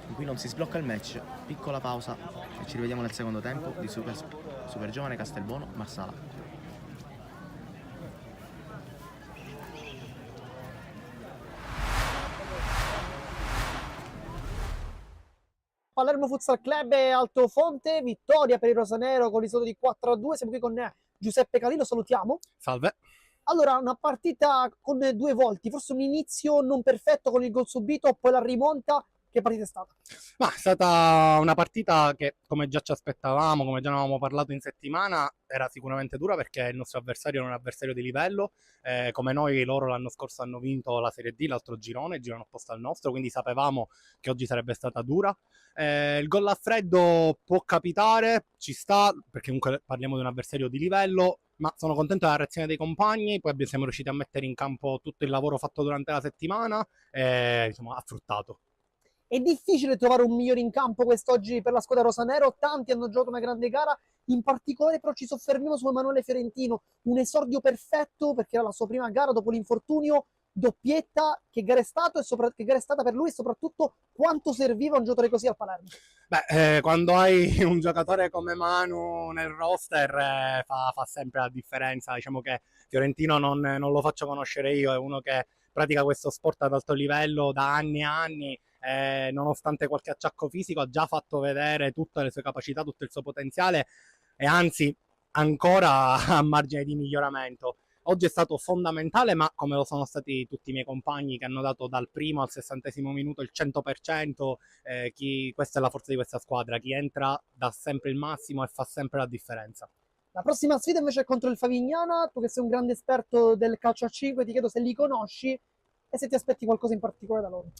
in cui non si sblocca il match, piccola pausa e ci rivediamo nel secondo tempo di Super Giovane Castelbuono Marsala. Palermo Futsal Club e Altofonte, vittoria per il Rosanero con risultato di 4-2. Siamo qui con Giuseppe Calino, salutiamo. Salve. Allora, una partita con 2 volti, forse un inizio non perfetto con il gol subito, poi la rimonta. Che partita è stata? Ma è stata una partita che, come già ci aspettavamo, come già ne avevamo parlato in settimana, era sicuramente dura perché il nostro avversario era un avversario di livello, come noi loro l'anno scorso hanno vinto la Serie D, l'altro girone, il girone opposto al nostro, quindi sapevamo che oggi sarebbe stata dura. Il gol a freddo può capitare, ci sta, perché comunque parliamo di un avversario di livello, ma sono contento della reazione dei compagni, poi siamo riusciti a mettere in campo tutto il lavoro fatto durante la settimana e insomma ha fruttato. È difficile trovare un migliore in campo quest'oggi per la squadra rosanero, tanti hanno giocato una grande gara, in particolare però ci soffermiamo su Emanuele Fiorentino, un esordio perfetto perché era la sua prima gara dopo l'infortunio, doppietta, che gara è stato e che gara è stata per lui e soprattutto quanto serviva un giocatore così al Palermo. Beh, quando hai un giocatore come Manu nel roster fa sempre la differenza. Diciamo che Fiorentino non lo faccio conoscere io, è uno che pratica questo sport ad alto livello da anni e anni, nonostante qualche acciacco fisico ha già fatto vedere tutte le sue capacità, tutto il suo potenziale e anzi ancora a margine di miglioramento. Oggi è stato fondamentale, ma come lo sono stati tutti i miei compagni che hanno dato dal primo al 60° minuto il 100%, questa è la forza di questa squadra, chi entra dà sempre il massimo e fa sempre la differenza. La prossima sfida invece è contro il Favignana, tu che sei un grande esperto del calcio a 5, ti chiedo se li conosci e se ti aspetti qualcosa in particolare da loro.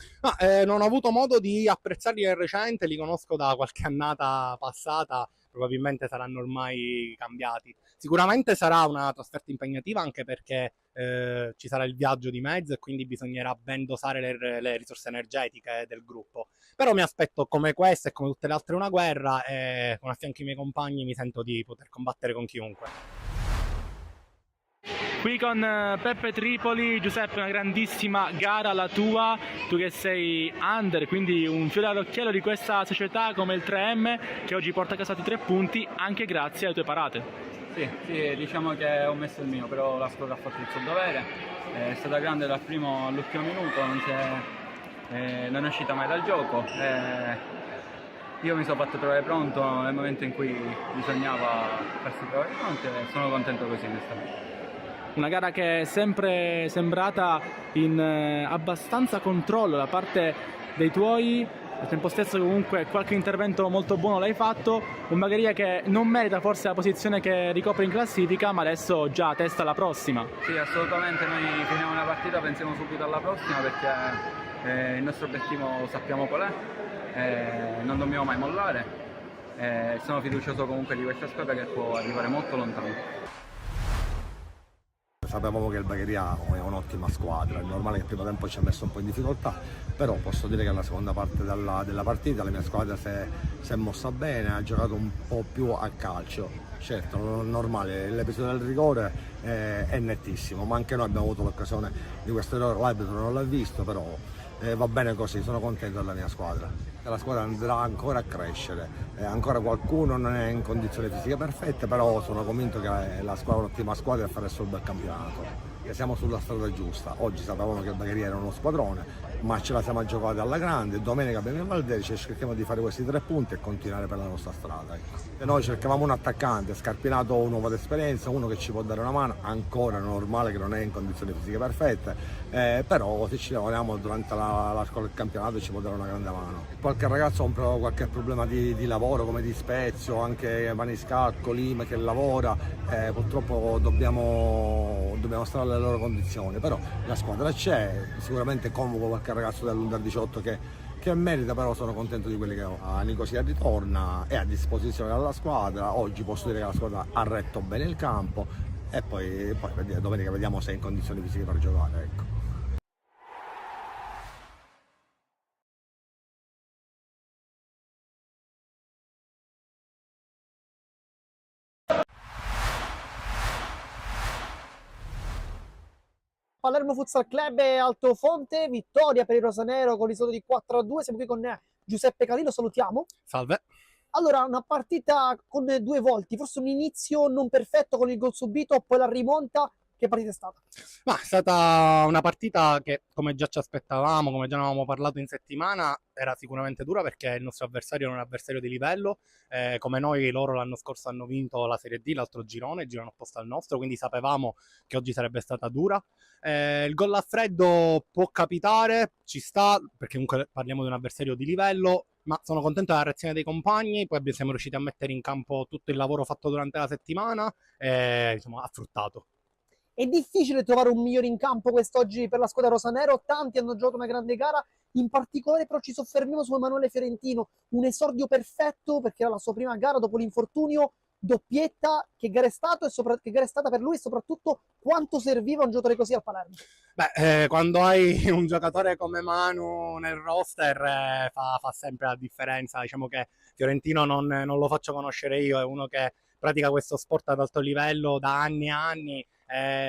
Non ho avuto modo di apprezzarli nel recente, li conosco da qualche annata passata, probabilmente saranno ormai cambiati. Sicuramente sarà una trasferta impegnativa anche perché ci sarà il viaggio di mezzo e quindi bisognerà ben dosare le risorse energetiche del gruppo. Però mi aspetto come questa e come tutte le altre una guerra e con a fianco i miei compagni mi sento di poter combattere con chiunque. Qui con Peppe Tripoli, Giuseppe, una grandissima gara la tua, tu che sei under, quindi un fiore all'occhiello di questa società come il 3M che oggi porta a casa i 3 punti anche grazie alle tue parate. Sì, diciamo che ho messo il mio, però la squadra ha fatto il suo dovere, è stata grande dal primo all'ultimo minuto, non è uscita mai dal gioco. Io mi sono fatto trovare pronto nel momento in cui bisognava farsi trovare pronto e sono contento così onestamente. Una gara che è sempre sembrata in abbastanza controllo da parte dei tuoi, al tempo stesso comunque qualche intervento molto buono l'hai fatto, un Bagheria che non merita forse la posizione che ricopre in classifica, ma adesso già testa alla prossima. Sì, assolutamente, noi finiamo una partita, pensiamo subito alla prossima perché il nostro obiettivo sappiamo qual è, non dobbiamo mai mollare, sono fiducioso comunque di questa squadra che può arrivare molto lontano. Sapevamo che il Bagheria è un'ottima squadra, è normale che il primo tempo ci ha messo un po' in difficoltà, però posso dire che nella seconda parte della partita la mia squadra si è mossa bene, ha giocato un po' più a calcio. Certo, non è normale, l'episodio del rigore è nettissimo, ma anche noi abbiamo avuto l'occasione di questo errore, l'arbitro non l'ha visto, però va bene così, sono contento della mia squadra. La squadra andrà ancora a crescere, ancora qualcuno non è in condizioni fisiche perfette, però sono convinto che la squadra è un'ottima squadra e fare solo bel campionato. E siamo sulla strada giusta. Oggi sapevamo che il Bagheria era uno squadrone, ma ce la siamo giocati alla grande. Domenica abbiamo in Valderi, cerchiamo di fare questi 3 punti e continuare per la nostra strada. Ecco. E noi cercavamo un attaccante, Scarpinato un uomo d'esperienza, uno che ci può dare una mano, ancora normale che non è in condizioni fisiche perfette, però se ci lavoriamo durante l'arco del campionato ci può dare una grande mano. Qualche ragazzo ha qualche problema di lavoro come di Spezio, anche Maniscalco, Lima che lavora, purtroppo dobbiamo stare alle loro condizioni, però la squadra c'è, sicuramente convoco qualche ragazzo dell'Under 18 che merita, però sono contento di quelli che ho. Nicosia ritorna, è a disposizione della squadra, oggi posso dire che la squadra ha retto bene il campo e poi domenica vediamo se è in condizioni fisiche per giocare. Ecco. Palermo Futsal Club e Altofonte, vittoria per il Rosanero con risultato di 4-2. Siamo qui con Giuseppe Calino, salutiamo. Salve. Allora, una partita con 2 volti, forse un inizio non perfetto con il gol subito, poi la rimonta. Che partita è stata? Ma è stata una partita che, come già ci aspettavamo, come già ne avevamo parlato in settimana, era sicuramente dura perché il nostro avversario è un avversario di livello, come noi loro l'anno scorso hanno vinto la Serie D, l'altro girone, il girone opposto al nostro, quindi sapevamo che oggi sarebbe stata dura. Il gol a freddo può capitare, ci sta, perché comunque parliamo di un avversario di livello, ma sono contento della reazione dei compagni, poi siamo riusciti a mettere in campo tutto il lavoro fatto durante la settimana e insomma ha fruttato. È difficile trovare un migliore in campo quest'oggi per la squadra rosanero, tanti hanno giocato una grande gara, in particolare però ci soffermiamo su Emanuele Fiorentino, un esordio perfetto perché era la sua prima gara dopo l'infortunio, doppietta, che gara è stato e che gara è stata per lui e soprattutto quanto serviva un giocatore così al Palermo. Quando hai un giocatore come Manu nel roster fa sempre la differenza, diciamo che Fiorentino non lo faccio conoscere io, è uno che pratica questo sport ad alto livello da anni e anni,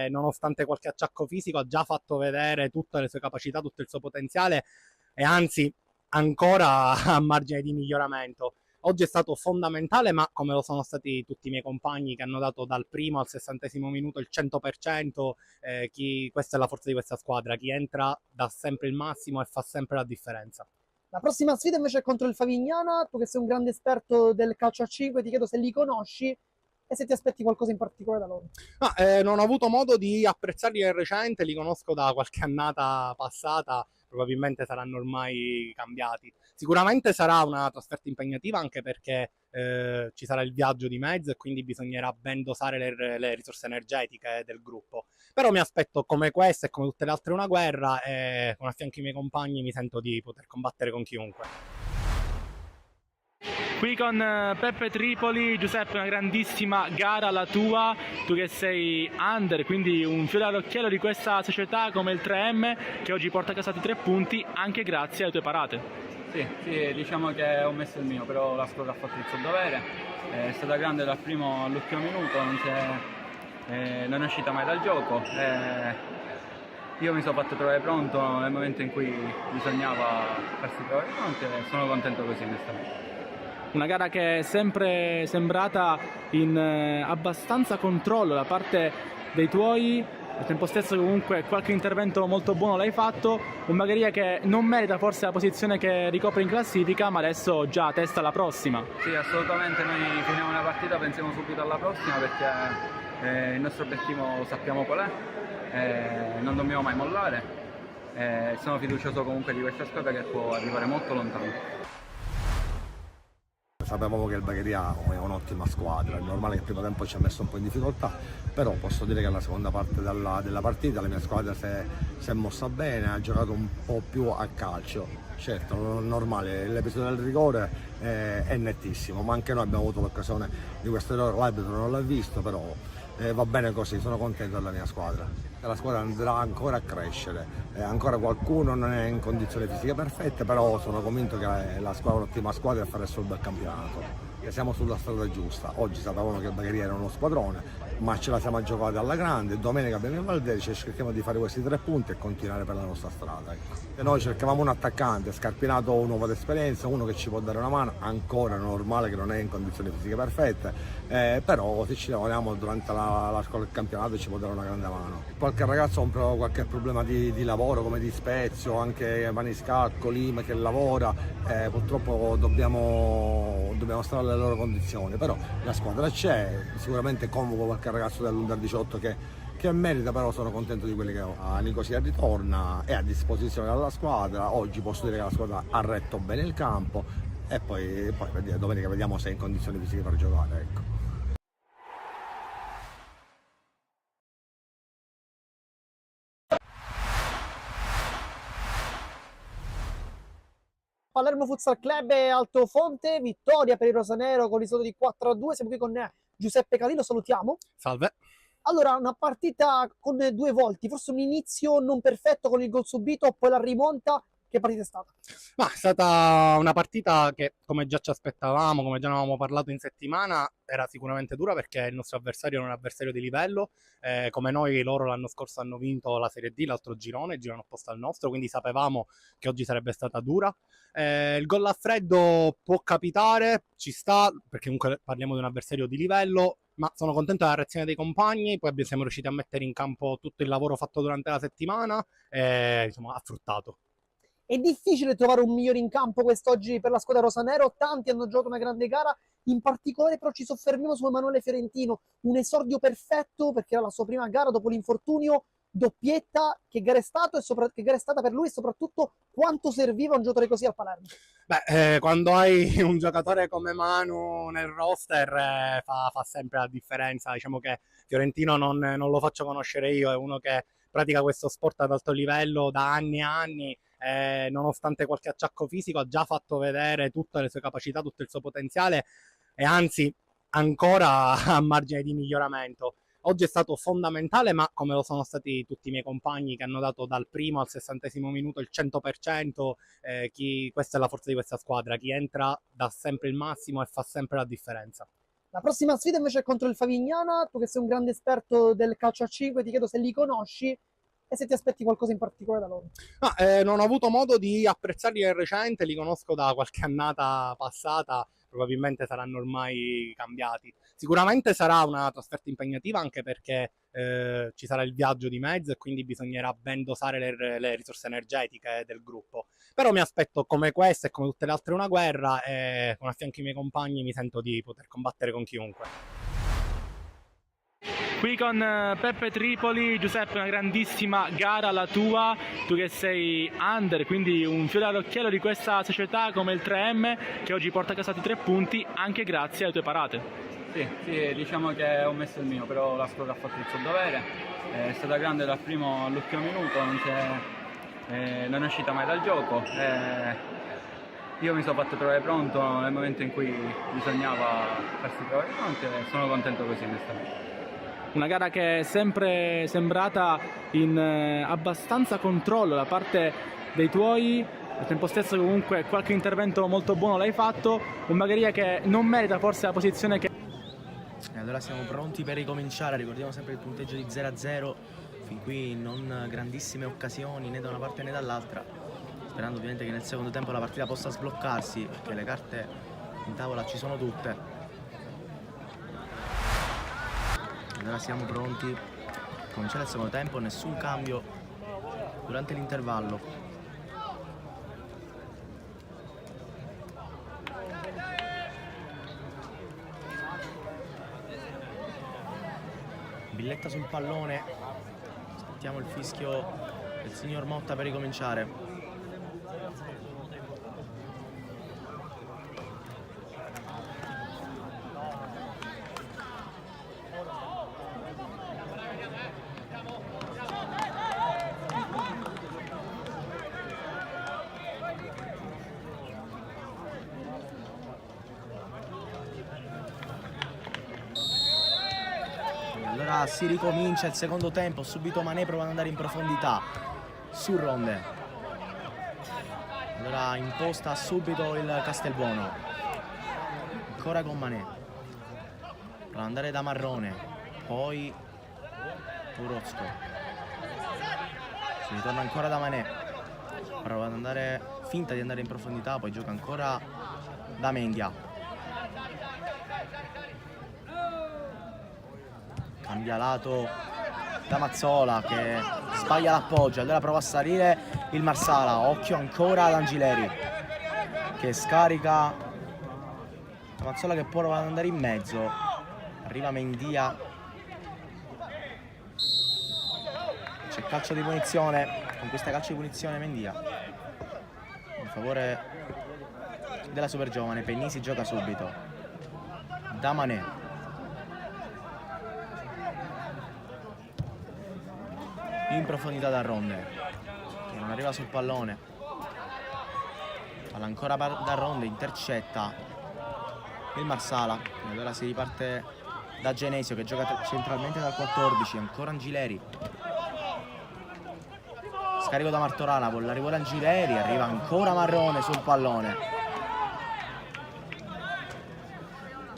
nonostante qualche acciacco fisico ha già fatto vedere tutte le sue capacità, tutto il suo potenziale e anzi ancora a margine di miglioramento. Oggi è stato fondamentale, ma come lo sono stati tutti i miei compagni che hanno dato dal primo al 60° minuto il 100%, questa è la forza di questa squadra, chi entra dà sempre il massimo e fa sempre la differenza. La prossima sfida invece è contro il Favignana, tu che sei un grande esperto del calcio a 5, ti chiedo se li conosci e se ti aspetti qualcosa in particolare da loro. Non ho avuto modo di apprezzarli nel recente, li conosco da qualche annata passata, probabilmente saranno ormai cambiati. Sicuramente sarà una trasferta impegnativa anche perché ci sarà il viaggio di mezzo e quindi bisognerà ben dosare le risorse energetiche del gruppo. Però mi aspetto come questa e come tutte le altre una guerra e con a fianco i miei compagni mi sento di poter combattere con chiunque. Qui con Peppe Tripoli, Giuseppe, una grandissima gara la tua, tu che sei under, quindi un fiore all'occhiello di questa società come il 3M che oggi porta a casa 3 punti anche grazie alle tue parate. Sì, diciamo che ho messo il mio, però la squadra ha fatto il suo dovere, è stata grande dal primo all'ultimo minuto, non è uscita mai dal gioco. Io mi sono fatto trovare pronto nel momento in cui bisognava farsi trovare pronto e sono contento così onestamente. Una gara che è sempre sembrata in abbastanza controllo da parte dei tuoi, al tempo stesso comunque qualche intervento molto buono l'hai fatto, un Bagheria che non merita forse la posizione che ricopre in classifica, ma adesso già testa alla prossima. Sì, assolutamente, noi finiamo una partita, pensiamo subito alla prossima perché il nostro obiettivo sappiamo qual è, non dobbiamo mai mollare, sono fiducioso comunque di questa squadra che può arrivare molto lontano. Sapevamo che il Bagheria è un'ottima squadra, è normale che il primo tempo ci ha messo un po' in difficoltà, però posso dire che la seconda parte della partita la mia squadra si è mossa bene, ha giocato un po' più a calcio. Certo, non è normale, l'episodio del rigore è nettissimo, ma anche noi abbiamo avuto l'occasione di questo errore, l'arbitro non l'ha visto, però va bene così, sono contento della mia squadra. La squadra andrà ancora a crescere, ancora qualcuno non è in condizioni fisiche perfette, però sono convinto che la squadra è un'ottima squadra e fare solo un bel campionato. E siamo sulla strada giusta. Oggi sapevamo che il Bagheria era uno squadrone, ma ce la siamo giocata alla grande. Domenica abbiamo il Valderice e cerchiamo di fare questi 3 punti e continuare per la nostra strada. Ecco. E noi cercavamo un attaccante, Scarpinato un uomo d'esperienza, uno che ci può dare una mano, ancora normale che non è in condizioni fisiche perfette, però se ci lavoriamo durante la scuola del campionato ci può dare una grande mano. Qualche ragazzo ha qualche problema di lavoro come di Spezio, anche Maniscalco, Lima che lavora, purtroppo dobbiamo stare alle loro condizioni, però la squadra c'è, sicuramente convoco qualche ragazzo dell'Under 18 che merita, però sono contento di quelli che ho. Nicosia ritorna, è a disposizione della squadra, oggi posso dire che la squadra ha retto bene il campo e poi domenica vediamo se è in condizioni fisiche per giocare. Ecco. Palermo Futsal Club e Altofonte, vittoria per il Rosanero con risultato di 4-2. Siamo qui con Giuseppe Calillo, salutiamo. Salve. Allora, una partita con 2 volti, forse un inizio non perfetto con il gol subito, poi la rimonta. Che partita è stata? Ma è stata una partita che, come già ci aspettavamo, come già ne avevamo parlato in settimana, era sicuramente dura perché il nostro avversario era un avversario di livello, come noi loro l'anno scorso hanno vinto la Serie D, l'altro girone opposto al nostro, quindi sapevamo che oggi sarebbe stata dura. Il gol a freddo può capitare, ci sta, perché comunque parliamo di un avversario di livello, ma sono contento della reazione dei compagni, poi siamo riusciti a mettere in campo tutto il lavoro fatto durante la settimana e insomma ha fruttato. È difficile trovare un migliore in campo quest'oggi per la squadra rosanero, tanti hanno giocato una grande gara, in particolare però ci soffermiamo su Emanuele Fiorentino, un esordio perfetto perché era la sua prima gara dopo l'infortunio, doppietta, che gara è stato che gara è stata per lui e soprattutto quanto serviva un giocatore così al Palermo. Beh, quando hai un giocatore come Manu nel roster fa sempre la differenza. Diciamo che Fiorentino non lo faccio conoscere io, è uno che pratica questo sport ad alto livello da anni e anni, nonostante qualche acciacco fisico ha già fatto vedere tutte le sue capacità, tutto il suo potenziale e anzi ancora a margine di miglioramento. Oggi è stato fondamentale, ma come lo sono stati tutti i miei compagni che hanno dato dal primo al 60° minuto il 100%, questa è la forza di questa squadra, chi entra dà sempre il massimo e fa sempre la differenza. La prossima sfida invece è contro il Favignana, tu che sei un grande esperto del calcio a 5, ti chiedo se li conosci e se ti aspetti qualcosa in particolare da loro. Non ho avuto modo di apprezzarli nel recente, li conosco da qualche annata passata, probabilmente saranno ormai cambiati. Sicuramente sarà una trasferta impegnativa anche perché ci sarà il viaggio di mezzo e quindi bisognerà ben dosare le risorse energetiche del gruppo. Però mi aspetto come questa e come tutte le altre una guerra e con a fianco i miei compagni mi sento di poter combattere con chiunque. Qui con Peppe Tripoli. Giuseppe, una grandissima gara la tua, tu che sei under, quindi un fiore all'occhiello di questa società come il 3M, che oggi porta a casa i 3 punti anche grazie alle tue parate. Sì, diciamo che ho messo il mio, però la squadra ha fatto il suo dovere, è stata grande dal primo all'ultimo minuto, non è uscita mai dal gioco. Io mi sono fatto trovare pronto nel momento in cui bisognava farsi trovare pronto e sono contento così onestamente. Una gara che è sempre sembrata in abbastanza controllo da parte dei tuoi, al tempo stesso comunque qualche intervento molto buono l'hai fatto, un Bagheria che non merita forse la posizione che... E allora siamo pronti per ricominciare, ricordiamo sempre il punteggio di 0-0, fin qui non grandissime occasioni né da una parte né dall'altra, sperando ovviamente che nel secondo tempo la partita possa sbloccarsi, perché le carte in tavola ci sono tutte. Allora siamo pronti, cominciare il secondo tempo, nessun cambio durante l'intervallo. Billetta sul pallone, aspettiamo il fischio del signor Motta per ricominciare. Allora si ricomincia il secondo tempo, subito Mané prova ad andare in profondità su Ronde. Allora imposta subito il Castelbuono, ancora con Mané, prova ad andare da Marrone, poi Orozco, si ritorna ancora da Mané, prova ad andare, finta di andare in profondità, poi gioca ancora da Mendia. Cambia lato da Mazzola che sbaglia l'appoggio, allora prova a salire il Marsala, occhio ancora ad Angileri che scarica Mazzola che prova ad andare in mezzo, arriva Mendia, c'è calcio di punizione, conquista calcio di punizione Mendia in favore della super giovane. Pennisi gioca subito da Mané, in profondità da Ronde che non arriva sul pallone, palla ancora da Ronde, intercetta il Marsala e allora si riparte da Genesio che gioca centralmente dal 14, ancora Angileri, scarico da Martorana, con l'arrivo da Angileri arriva ancora Marrone sul pallone,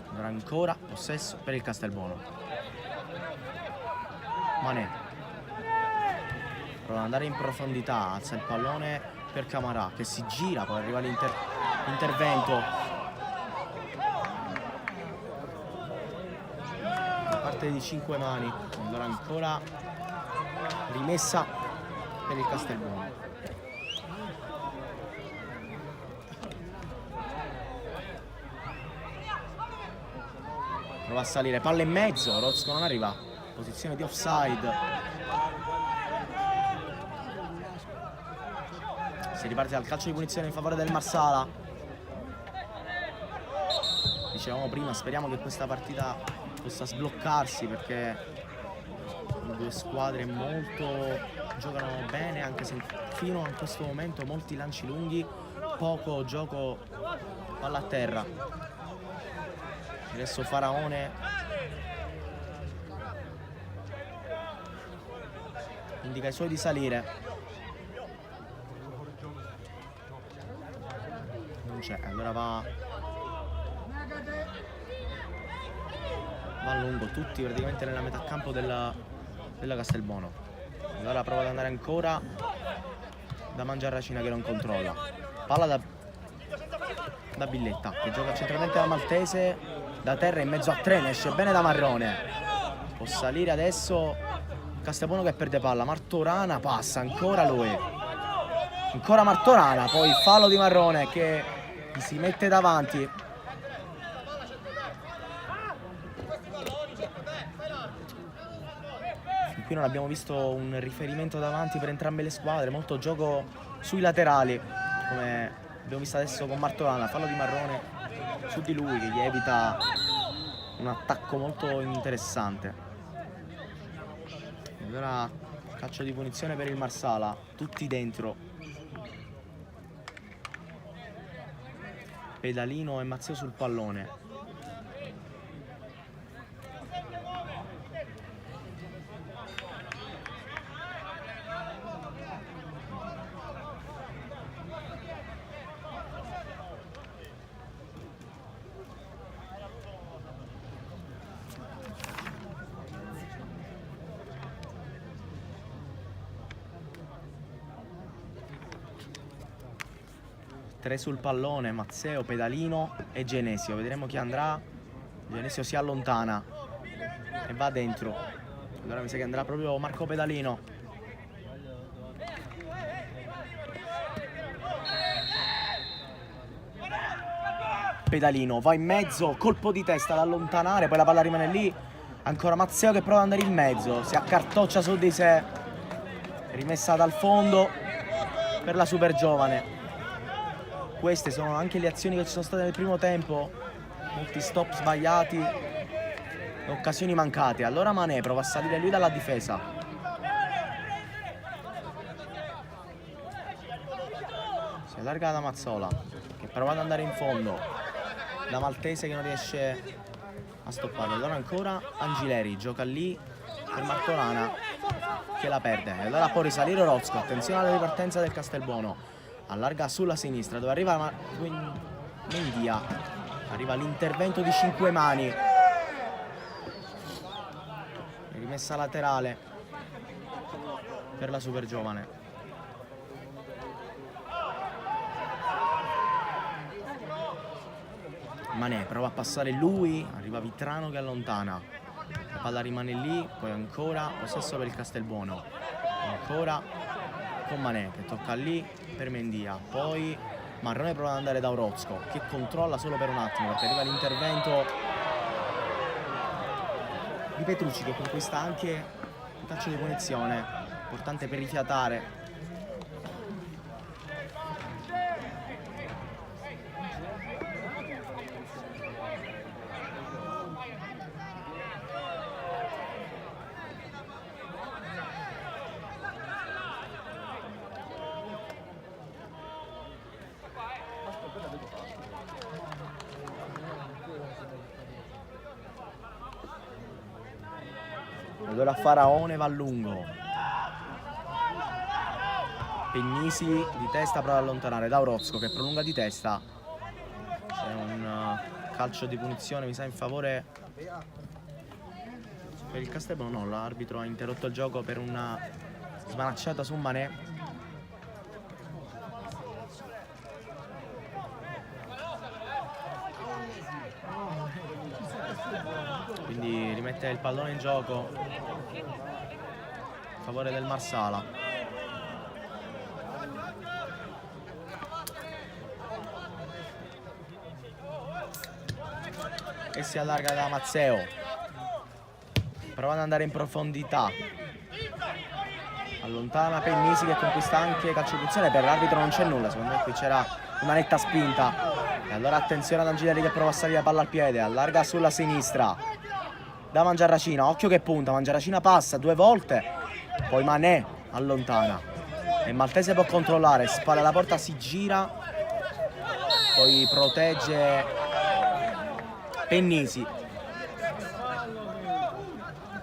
allora ancora possesso per il Castelbuono. Mané prova ad andare in profondità, alza il pallone per Camarà che si gira, poi arriva l'intervento da parte di 5 mani, allora ancora rimessa per il Castelbuono. Prova a salire, palla in mezzo, Orozco non arriva, posizione di offside. Si riparte dal calcio di punizione in favore del Marsala. Dicevamo prima, speriamo che questa partita possa sbloccarsi perché sono due squadre giocano bene, anche se fino a questo momento molti lanci lunghi, poco gioco palla a terra. Adesso Faraone indica ai suoi di salire. Allora va a lungo, tutti praticamente nella metà campo della Castelbuono. Allora prova ad andare ancora da Mangiarracina che non controlla, palla da Billetta che gioca centralmente da Maltese, da terra in mezzo a tre, ne esce bene da Marrone, può salire adesso Castelbuono che perde palla, Martorana passa, ancora lui, ancora Martorana, poi fallo di Marrone che si mette davanti. qui non abbiamo visto un riferimento davanti per entrambe le squadre, molto gioco sui laterali, come abbiamo visto adesso con Martorana, fallo di Marrone su di lui che gli evita un attacco molto interessante. E allora calcio di punizione per il Marsala, tutti dentro. Pedalino e Mazzeo sul pallone. Tre sul pallone, Mazzeo, Pedalino e Genesio. Vedremo chi andrà. Genesio si allontana e va dentro. Allora mi sa che andrà proprio Marco Pedalino. Pedalino va in mezzo, colpo di testa ad allontanare, poi la palla rimane lì. Ancora Mazzeo che prova ad andare in mezzo, si accartoccia su di sé. Rimessa dal fondo per la super giovane. Queste sono anche le azioni che ci sono state nel primo tempo, molti stop sbagliati, occasioni mancate. Allora Mané prova a salire lui dalla difesa. Si allarga da Mazzola, che prova ad andare in fondo, da Maltese che non riesce a stopparlo. Allora ancora Angileri, gioca lì per Martorana, che la perde. E allora può risalire Orozco, attenzione alla ripartenza del Castelbuono. Allarga sulla sinistra dove arriva Mendia, arriva l'intervento di Cinquemani, rimessa laterale per la super giovane. Mané prova a passare lui, arriva Vitrano che allontana, la palla rimane lì, poi ancora possesso per il Castelbuono, ancora con Mané che tocca lì per Mendia, poi Marrone prova ad andare da Orozco che controlla solo per un attimo perché arriva l'intervento di Petrucci che conquista anche un calcio di punizione importante per rifiatare. Allora Faraone va lungo, Pennisi di testa prova ad allontanare da Orozco che prolunga di testa. C'è un calcio di punizione mi sa in favore per il Castelbuono. No, l'arbitro ha interrotto il gioco per una smanacciata su Mané. Quindi rimette il pallone in gioco a favore del Marsala. E si allarga da Mazzeo, prova ad andare in profondità, allontana Pennisi che conquista anche calcio di punizione. Per l'arbitro non c'è nulla, secondo me qui c'era una netta spinta. E allora attenzione ad Angileri che prova a salire la palla al piede, allarga sulla sinistra da Mangiarracina, occhio che punta, Mangiarracina passa due volte, poi Mané allontana e Maltese può controllare, spalla alla porta, si gira, poi protegge Pennisi.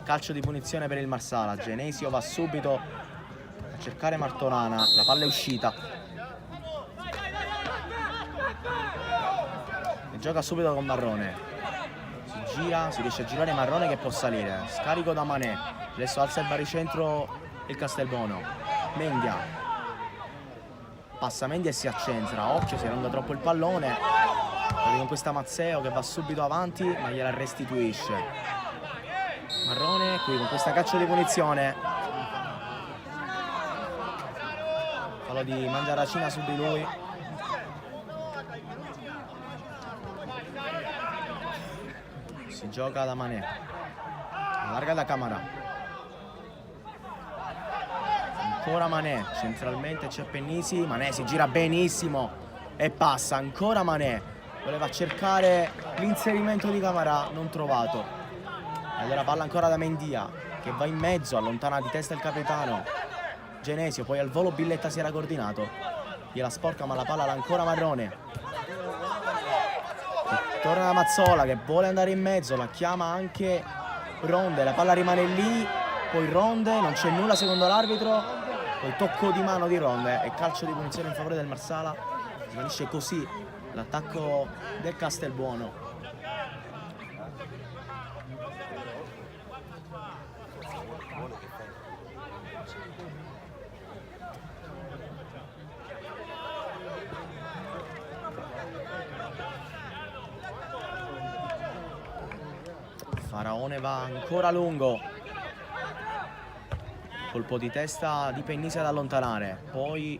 Calcio di punizione per il Marsala. Genesio va subito a cercare Martorana, la palla è uscita e gioca subito con Marrone. Si gira, si riesce a girare Marrone che può salire, scarico da Mané, adesso alza il baricentro il Castelbuono. Mendia passa Mendia e si accentra, occhio si allunga troppo il pallone, poi con questa Mazzeo che va subito avanti ma gliela restituisce. Marrone qui con questa calcio di punizione, fallo di Mangiarracina su di lui. Si gioca da Mané, allarga da Camara, ancora Mané, centralmente c'è Pennisi, Mané si gira benissimo e passa, ancora Mané, voleva cercare l'inserimento di Camarà, non trovato. E allora palla ancora da Mendia, che va in mezzo, allontana di testa il capitano Genesio, poi al volo Billetta si era coordinato, gliela sporca ma la palla l'ha ancora Marrone. E torna da Mazzola che vuole andare in mezzo, la chiama anche Ronde, la palla rimane lì, poi Ronde, non c'è nulla secondo l'arbitro, poi tocco di mano di Ronde e calcio di punizione in favore del Marsala. Svanisce così l'attacco del Castelbuono. Faraone va ancora lungo, colpo di testa di Pennisi ad allontanare, poi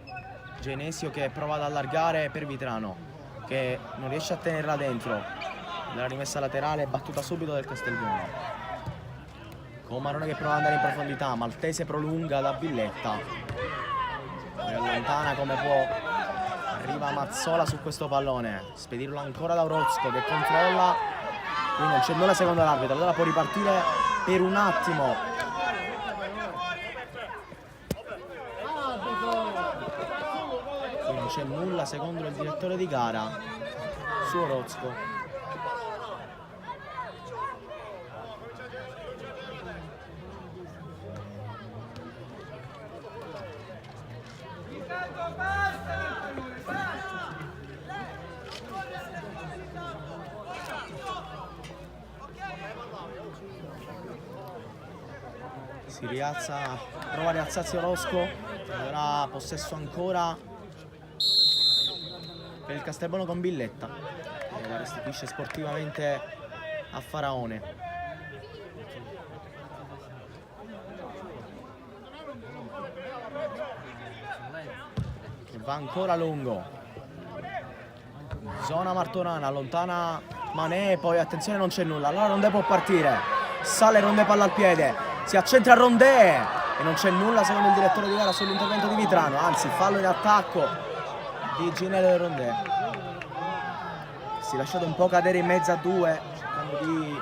Genesio che prova ad allargare per Vitrano che non riesce a tenerla dentro, la rimessa laterale battuta subito del Castelbuono, con Marrone che prova ad andare in profondità, Maltese prolunga da Billetta, poi allontana come può, arriva Mazzola su questo pallone, spedirlo ancora da Orozco che controlla. Qui non c'è nulla secondo l'arbitro, allora può ripartire per un attimo. Qui non c'è nulla secondo il direttore di gara su Orozco. Si rialza, prova a rialzarsi Orozco, allora possesso ancora per il Castelbuono con Billetta, che la restituisce sportivamente a Faraone. Che va ancora lungo, zona Martorana, allontana Mané, poi attenzione non c'è nulla, allora Rondé può partire, sale Rondé palla al piede. Si accentra Rondé e non c'è nulla secondo il direttore di gara sull'intervento di Vitrano, anzi fallo in attacco di Ginello Rondé. Si è lasciato un po' cadere in mezzo a due cercando di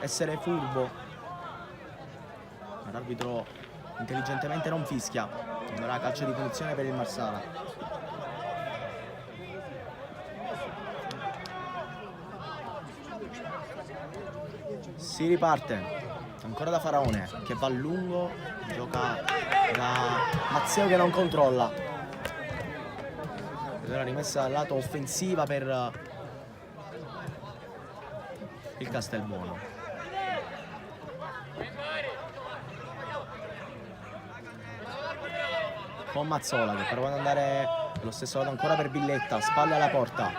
essere furbo, ma l'arbitro intelligentemente non fischia, allora calcio di punizione per il Marsala. Si riparte ancora da Faraone che va a lungo, gioca da Mazzeo che non controlla, allora rimessa dal lato offensiva per il Castelbuono. Con Mazzola che prova ad andare allo stesso lato ancora per Billetta, spalle alla porta,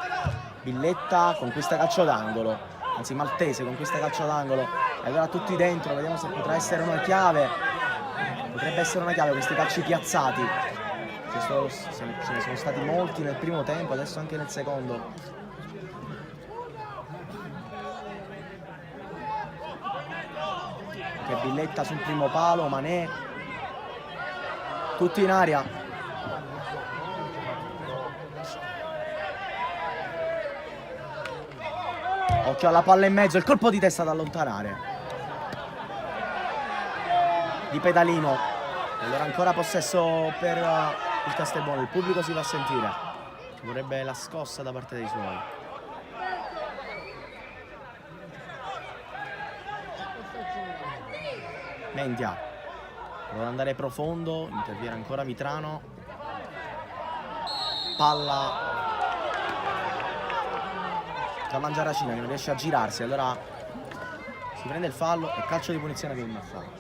Billetta conquista calcio d'angolo, anzi Maltese conquista calcio d'angolo. E allora tutti dentro, vediamo se potrà essere una chiave. Potrebbe essere una chiave questi calci piazzati. Ce ne sono stati molti nel primo tempo, adesso anche nel secondo. Che Billetta sul primo palo, Mané. Tutti in aria. Occhio alla palla in mezzo, il colpo di testa da allontanare di Pedalino. Allora ancora possesso per il Castelbuono, il pubblico si fa sentire, vorrebbe la scossa da parte dei suoi. Mendia prova ad andare profondo, interviene ancora Vitrano, palla da Mangiaracina che non riesce a girarsi, allora si prende il fallo e calcio di punizione per il Marsala.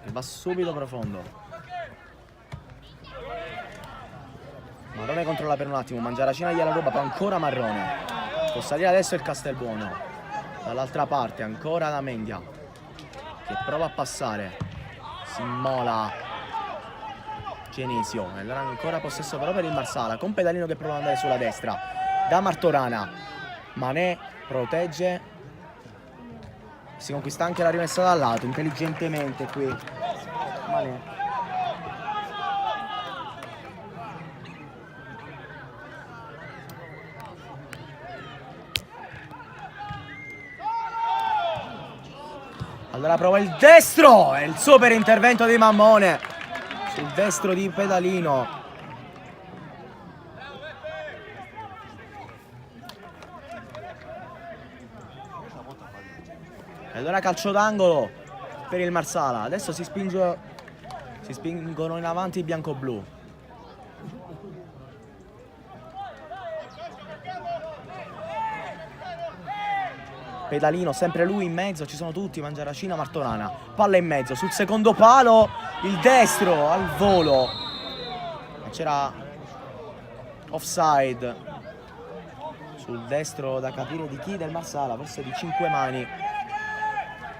Che va subito profondo. Marrone controlla per un attimo, Mangiaracina gliela ruba, poi ancora Marrone. Può salire adesso il Castelbuono. Dall'altra parte ancora da Mendia che prova a passare. Si immola Genesio, e allora ancora possesso però per il Marsala con Pedalino che prova ad andare sulla destra da Martorana. Mané protegge Si conquista anche la rimessa dal lato, intelligentemente qui. Mané. Allora prova il destro e il super intervento di Mammone sul destro di Pedalino. E allora calcio d'angolo per il Marsala. Adesso si spingono in avanti i bianco-blu. Pedalino, sempre lui in mezzo, ci sono tutti, Mangiaracina, Martorana. Palla in mezzo, sul secondo palo, il destro al volo. C'era offside sul destro da capire di chi, del Marsala, forse di 5 mani.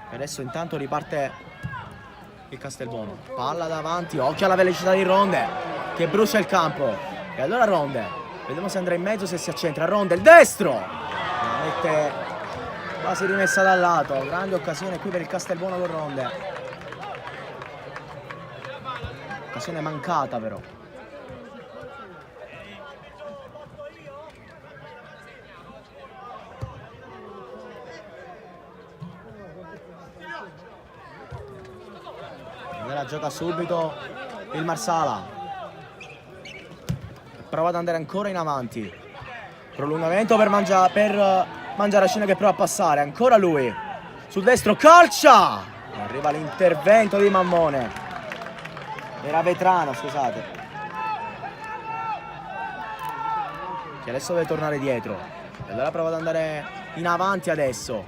E adesso intanto riparte il Castelbuono. Palla davanti, occhio alla velocità di Ronde che brucia il campo. E allora Ronde, vediamo se andrà in mezzo, se si accentra. Ronde, il destro! La mette quasi rimessa dal lato, grande occasione qui per il Castelbuono con Ronde. Occasione mancata però. Allora gioca subito il Marsala. Prova ad andare ancora in avanti. Prolungamento per Mangiaracina che prova a passare, ancora lui sul destro, calcia! Arriva l'intervento di Mammone. Era Vetrano, scusate, che adesso deve tornare dietro. E allora prova ad andare in avanti adesso.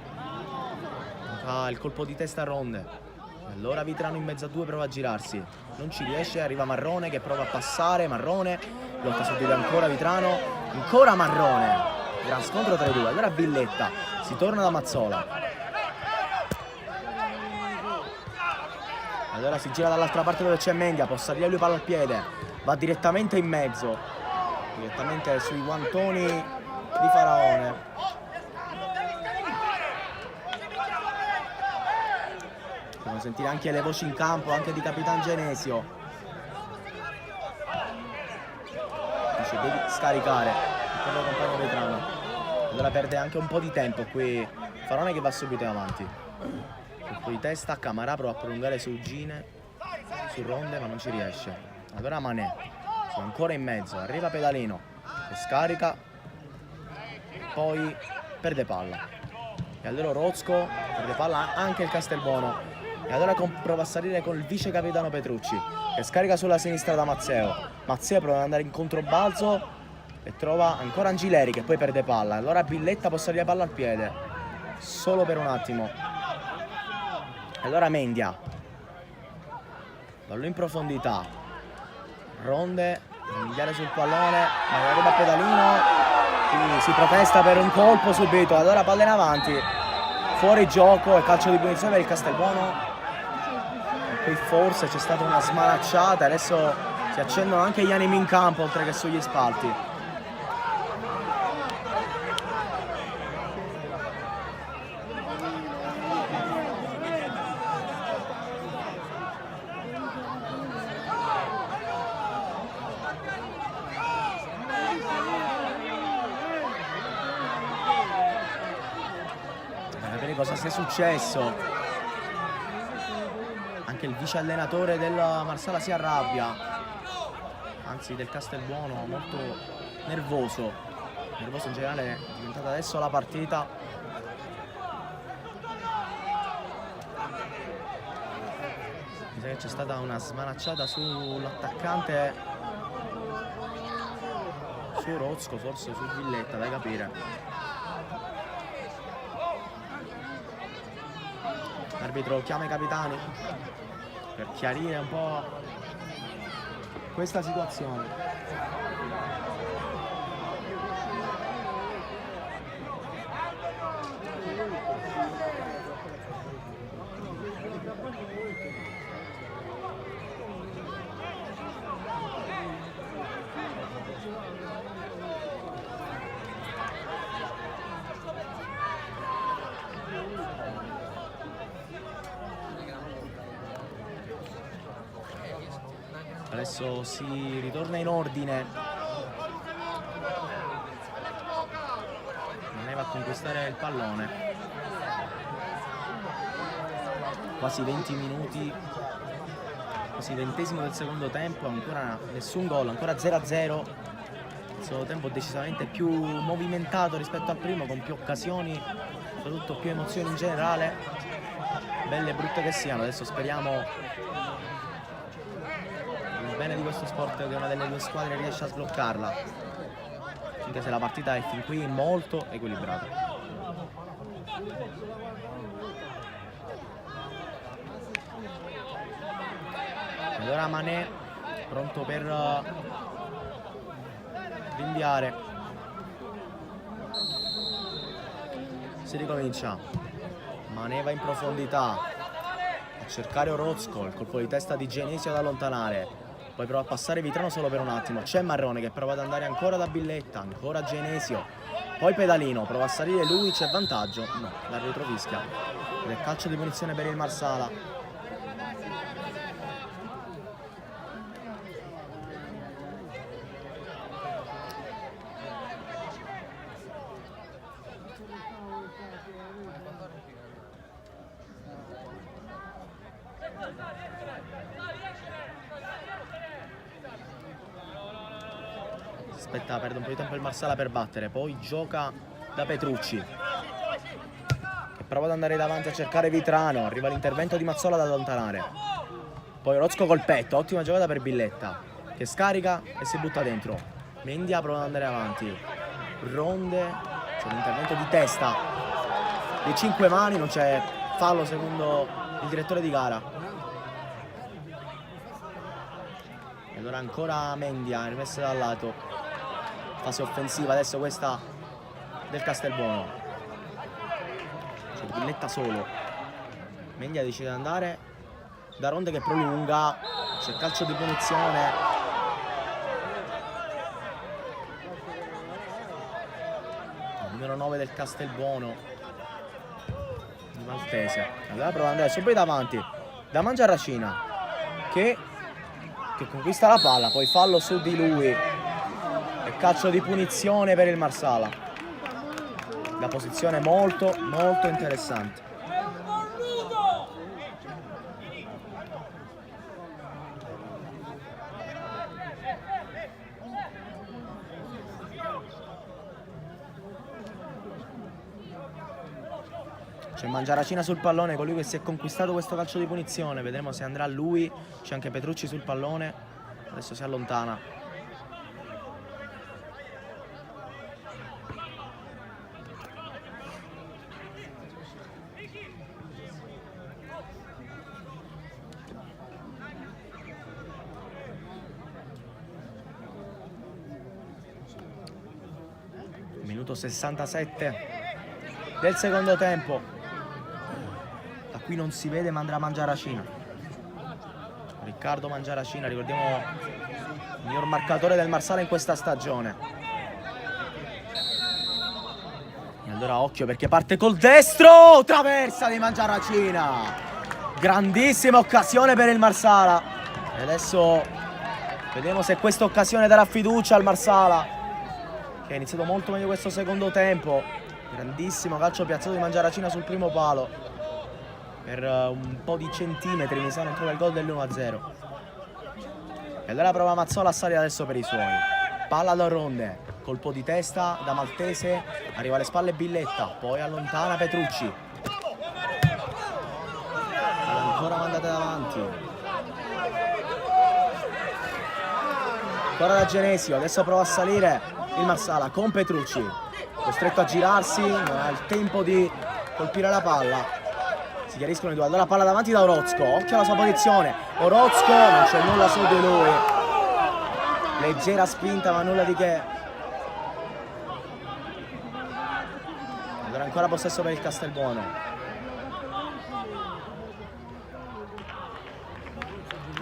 Fa il colpo di testa a Ronde. Allora Vitrano in mezzo a due prova a girarsi, non ci riesce, arriva Marrone che prova a passare, Marrone lotta subito ancora Vitrano, ancora Marrone. Gran scontro tra i due. Allora Villetta, si torna da Mazzola. Allora si gira dall'altra parte dove c'è Mendia, può salire lui palla al piede, va direttamente in mezzo, direttamente sui guantoni di Faraone. Possiamo sentire anche le voci in campo, anche di Capitan Genesio. Dice devi scaricare per il compagno Vetrano. Allora perde anche un po' di tempo qui Faraone che va subito in avanti. Colpo di testa, Camarà prova a prolungare su Gine, su Ronde, ma non ci riesce. Allora Mané, sono ancora in mezzo, arriva Pedalino che scarica, poi perde palla. E allora Rozco perde palla anche il Castelbuono. E allora prova a salire con il vice capitano Petrucci che scarica sulla sinistra da Mazzeo. Mazzeo prova ad andare in controbalzo e trova ancora Angileri che poi perde palla. Allora Villetta può salire palla al piede solo per un attimo. Allora Mendia, ballo in profondità, Ronde, iniziare sul pallone, ma arriva Pedalino, si protesta per un colpo subito. Allora palla in avanti, fuori gioco e calcio di punizione per il Castelbuono. E qui forse c'è stata una smanacciata, adesso si accendono anche gli animi in campo oltre che sugli spalti. Cosa sia successo? Anche il vice allenatore del Marsala si arrabbia, anzi del Castelbuono, molto nervoso in generale. È diventata adesso la partita. Mi sa che c'è stata una smanacciata sull'attaccante, su Rozco, forse su Villetta, da capire. L'arbitro chiama i capitani per chiarire un po' questa situazione. Adesso si ritorna in ordine. Maneva a conquistare il pallone. Quasi 20 minuti, quasi 20esimo del secondo tempo, ancora nessun gol, ancora 0-0. Il secondo tempo decisamente più movimentato rispetto al primo, con più occasioni, soprattutto più emozioni in generale, belle e brutte che siano. Adesso speriamo il bene di questo sport che una delle due squadre riesce a sbloccarla, anche se la partita è fin qui molto equilibrata. Ed ora Mané pronto per rinviare. Si ricomincia. Mané va in profondità a cercare Orozco, il colpo di testa di Genesio ad allontanare. Poi prova a passare Vitrano solo per un attimo. C'è Marrone che prova ad andare ancora da Billetta, ancora Genesio. Poi Pedalino, prova a salire lui, c'è vantaggio. No, l'arbitro fischia. Ed è calcio di punizione per il Marsala. Aspetta, perde un po' di tempo il Marsala per battere. Poi gioca da Petrucci, che prova ad andare davanti a cercare Vitrano. Arriva l'intervento di Mazzola da allontanare. Poi Orozco col petto, ottima giocata per Billetta, che scarica e si butta dentro. Mendia prova ad andare avanti. Ronde, c'è l'intervento di testa di 5 mani, non c'è fallo secondo il direttore di gara. E allora ancora Mendia, rimessa dal lato. Fase offensiva adesso questa del Castelbuono. C'è Billetta solo. Mendia decide di andare da Ronde che prolunga. C'è calcio di punizione. Il numero 9 del Castelbuono, il maltese. Allora prova ad andare subito avanti da Mangiaracina che conquista la palla. Poi fallo su di lui. Calcio di punizione per il Marsala. La posizione molto interessante. C'è Mangiaracina sul pallone, colui che si è conquistato questo calcio di punizione. Vedremo se andrà lui. C'è anche Petrucci sul pallone. Adesso si allontana. Minuto 67 del secondo tempo. Da qui non si vede ma andrà Mangiaracina. Riccardo Mangiaracina, ricordiamo il miglior marcatore del Marsala in questa stagione. E allora occhio perché parte col destro. Traversa di Mangiaracina. Grandissima occasione per il Marsala. E adesso vediamo se questa occasione darà fiducia al Marsala, che ha iniziato molto meglio questo secondo tempo. Grandissimo calcio piazzato di Mangiaracina sul primo palo. Per un po' di centimetri mi sa non trova il gol dell'1-0. E allora prova Mazzola a salire adesso per i suoi. Palla da Ronde, colpo di testa da Maltese, arriva alle spalle Billetta, poi allontana Petrucci. Ancora mandate davanti. Ancora da Genesio, adesso prova a salire il Marsala con Petrucci, costretto a girarsi, non ha il tempo di colpire la palla. Si chiariscono i due, allora palla davanti da Orozco, occhio alla sua posizione. Orozco, non c'è nulla su di lui, leggera spinta ma nulla di che. Allora ancora possesso per il Castelbuono.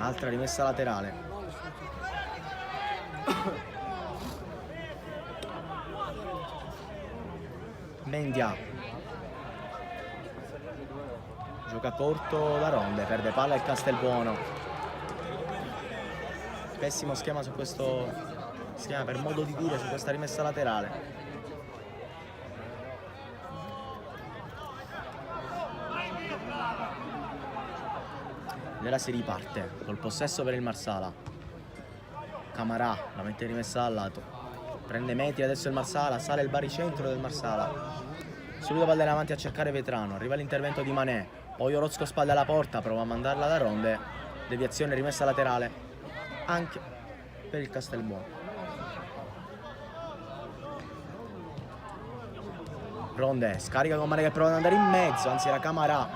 Altra rimessa laterale. Mendia gioca corto da Ronde, perde palla il Castelbuono. Pessimo schema su questo schema, per modo di dire, su questa rimessa laterale. Allora si riparte col possesso per il Marsala. Camarà la mette rimessa dal lato, prende metri adesso il Marsala, sale il baricentro del Marsala, subito palla in avanti a cercare Vetrano, arriva l'intervento di Mané, poi Orozco spalle alla porta, prova a mandarla da Ronde, deviazione, rimessa laterale anche per il Castelbuono. Ronde scarica con Mané che prova ad andare in mezzo, anzi era Camarà,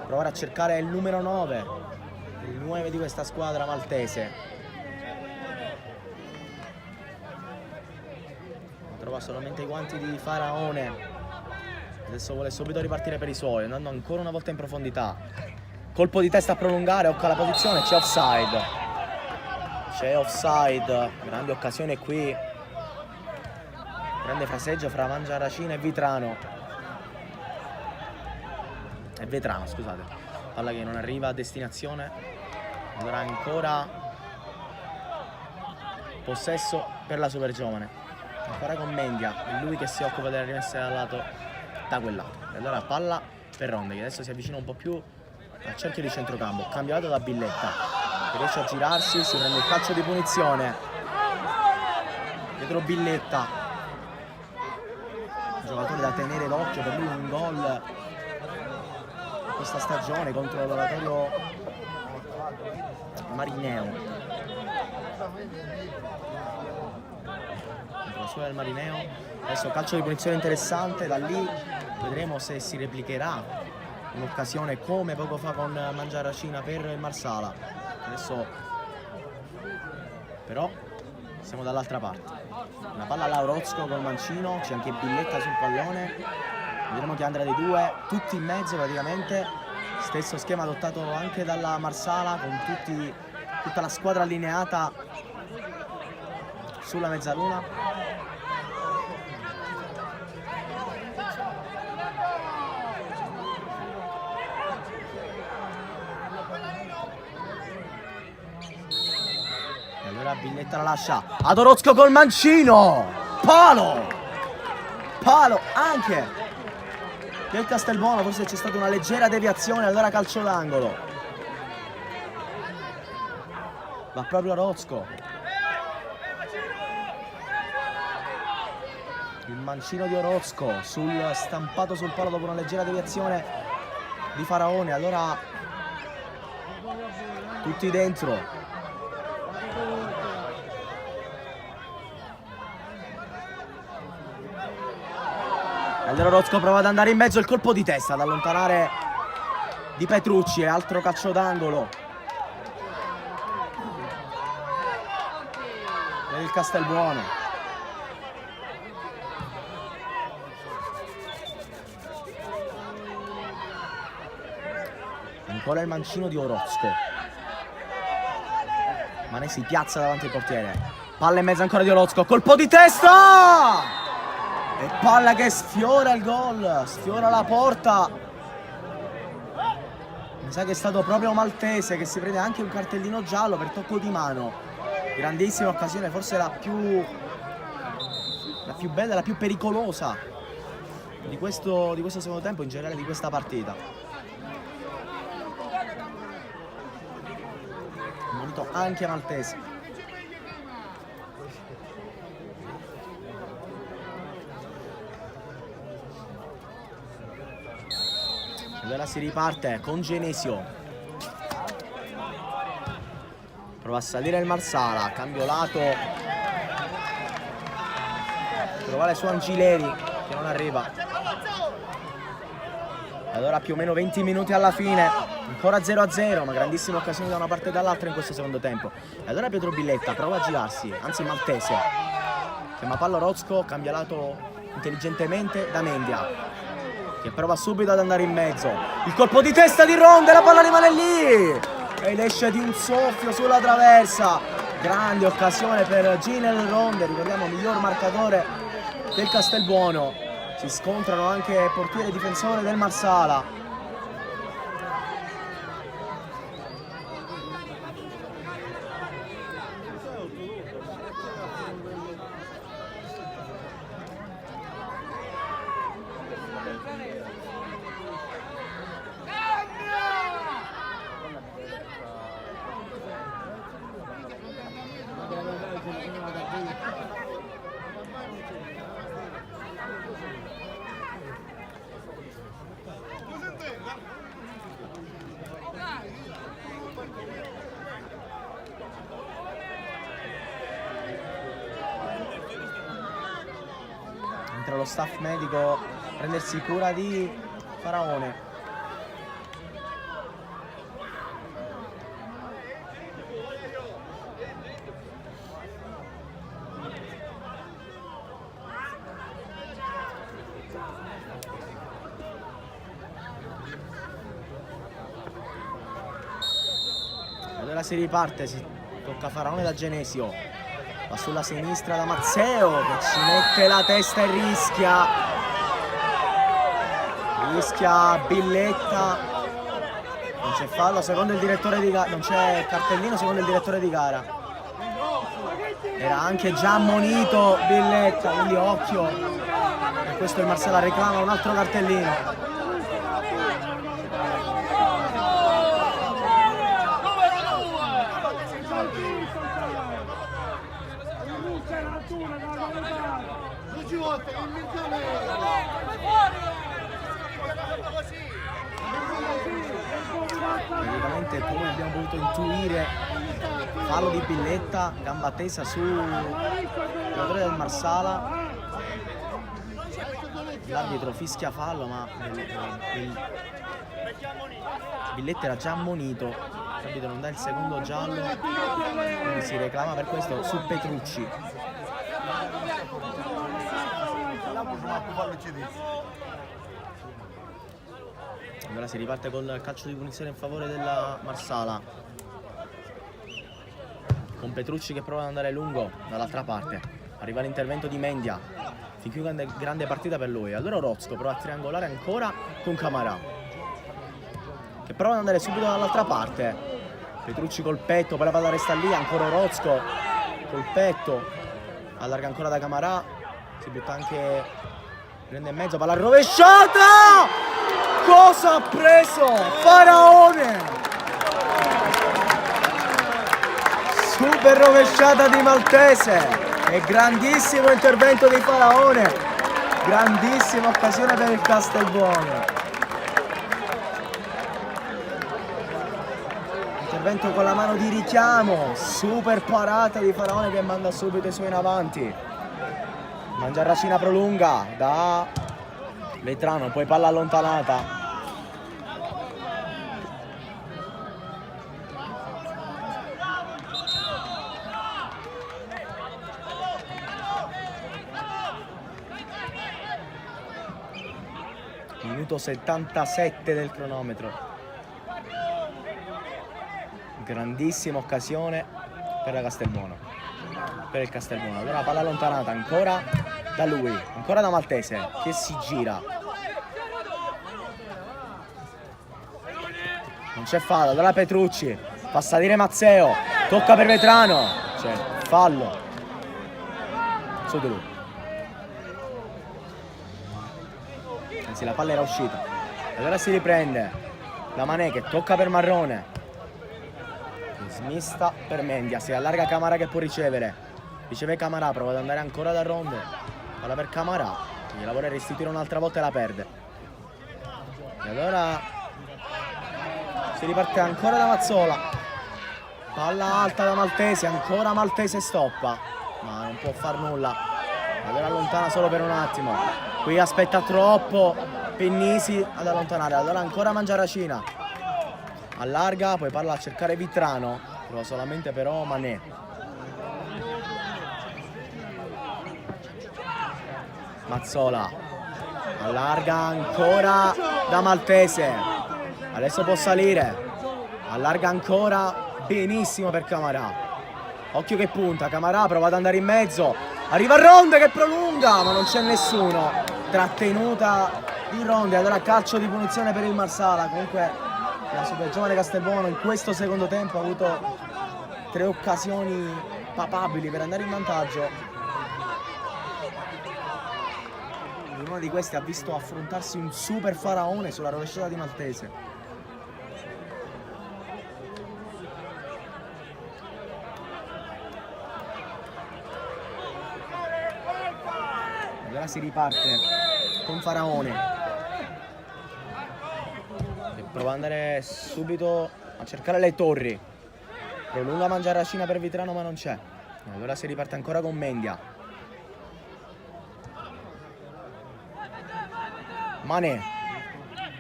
provare a cercare il numero 9, il 9 di questa squadra maltese. Trova solamente i guanti di Faraone, adesso vuole subito ripartire per i suoi, andando ancora una volta in profondità. Colpo di testa a prolungare, occa la posizione, c'è offside. C'è offside, grande occasione qui. Grande fraseggio fra Mangiaracina e Vitrano. E Vetrano, scusate. Palla che non arriva a destinazione. Allora ancora possesso per la Super Giovane. Ancora con Mendia, è lui che si occupa delle rimesse dal lato, da quel lato. E allora palla per Ronde, che adesso si avvicina un po' più al cerchio di centrocampo, cambiato da Billetta, che riesce a girarsi, si prende il calcio di punizione. Dietro Billetta, un giocatore da tenere d'occhio, per lui un gol in questa stagione contro l'oratorio Marineo. La sua del Marineo, adesso calcio di punizione interessante, da lì vedremo se si replicherà un'occasione come poco fa con Mangiaracina per il Marsala. Adesso però siamo dall'altra parte, una palla alla Orozco col mancino, c'è anche Billetta sul pallone, vedremo chi andrà dei due, tutti in mezzo praticamente, stesso schema adottato anche dalla Marsala con tutta la squadra allineata sulla mezzaluna. Allora Billetta la lascia ad Orozco col mancino, palo anche del Castelbuono, forse c'è stata una leggera deviazione, allora calcio d'angolo, va proprio Orozco, il mancino di Orozco stampato sul palo dopo una leggera deviazione di Faraone. Allora tutti dentro. Allora Orozco prova ad andare in mezzo, il colpo di testa ad allontanare Di Petrucci, e altro calcio d'angolo per il Castelbuono. Ancora il mancino di Orozco, Mané si piazza davanti al portiere, palla in mezzo ancora di Orozco, colpo di testa! E palla che sfiora il gol, sfiora la porta. Mi sa che è stato proprio Maltese che si prende anche un cartellino giallo per tocco di mano. Grandissima occasione, forse la più bella, la più pericolosa di questo secondo tempo, in generale di questa partita. Monito anche Maltese. Allora si riparte con Genesio, prova a salire il Marsala, cambio lato, provare su Angileri che non arriva. Allora più o meno 20 minuti alla fine, ancora 0-0, ma grandissime occasioni da una parte e dall'altra in questo secondo tempo. E allora Pietro Billetta prova a girarsi, anzi Maltese, chiama palla Orozco, cambia lato intelligentemente da Mendia, che prova subito ad andare in mezzo, il colpo di testa di Ronde, la palla rimane lì ed esce di un soffio sulla traversa. Grande occasione per Ginel Ronde, ricordiamo miglior marcatore del Castelbuono. Si scontrano anche portiere e difensore del Marsala. Mentre lo staff medico a prendersi cura di Faraone. Allora si riparte, si tocca Faraone da Genesio, va sulla sinistra da Mazzeo che ci mette la testa e rischia Billetta, non c'è fallo secondo il direttore di gara, non c'è cartellino secondo il direttore di gara, era anche già ammonito Billetta, quindi occhio, e questo il Marsala reclama un altro cartellino. Praticamente, come abbiamo potuto intuire, fallo di Billetta, gamba tesa su giocatore del Marsala. L'arbitro fischia fallo, ma Billetta era già ammonito, l'arbitro non dà il secondo giallo, quindi si reclama per questo su Petrucci. Allora si riparte col calcio di punizione in favore della Marsala, con Petrucci che prova ad andare lungo dall'altra parte. Arriva l'intervento di Mendia, fin qui grande partita per lui. Allora Orozco prova a triangolare ancora con Camarà, che prova ad andare subito dall'altra parte. Petrucci col petto, poi la palla resta lì, ancora Orozco col petto, allarga ancora da Camarà, si butta anche, prende in mezzo, palla rovesciata! Cosa ha preso Faraone? Super rovesciata di Maltese e grandissimo intervento di Faraone, grandissima occasione per il Castelbuono. Intervento con la mano di richiamo, super parata di Faraone che manda subito i suoi in avanti. Mangiarracina prolunga da Vetrano, poi palla allontanata. Minuto 77 del cronometro. Grandissima occasione per la Castelbuono, per il Castelbuono. Allora palla allontanata ancora da lui, ancora da Maltese che si gira, non c'è fallo. Allora Petrucci fa salire Mazzeo, tocca per Vetrano, c'è fallo su di lui, anzi la palla era uscita. Allora si riprende da Manè che tocca per Marrone, smista per Mendia, si allarga Camarà che può riceve Camarà, prova ad andare ancora da Ronde, palla per Camarà, gliela vuole restituire un'altra volta e la perde. E allora si riparte ancora da Mazzola, palla alta da Maltese, ancora Maltese stoppa, ma non può far nulla. Allora allontana solo per un attimo, qui aspetta troppo Pennisi ad allontanare. Allora ancora Mangiaracina, allarga, poi parla a cercare Vitrano, prova solamente però Manè. Mazzola allarga ancora da Maltese, adesso può salire, allarga ancora, benissimo per Camarà, occhio che punta, Camarà prova ad andare in mezzo, arriva Ronde che prolunga ma non c'è nessuno, trattenuta di Ronde. Allora calcio di punizione per il Marsala. Comunque la super giovane Castelbuono in questo secondo tempo ha avuto 3 occasioni papabili per andare in vantaggio. In una di queste ha visto affrontarsi un super Faraone sulla rovesciata di Maltese. Allora si riparte con Faraone che prova ad andare subito a cercare le torri. Prolunga Mangiaracina per Vitrano ma non c'è. Allora si riparte ancora con Mendia. Mané.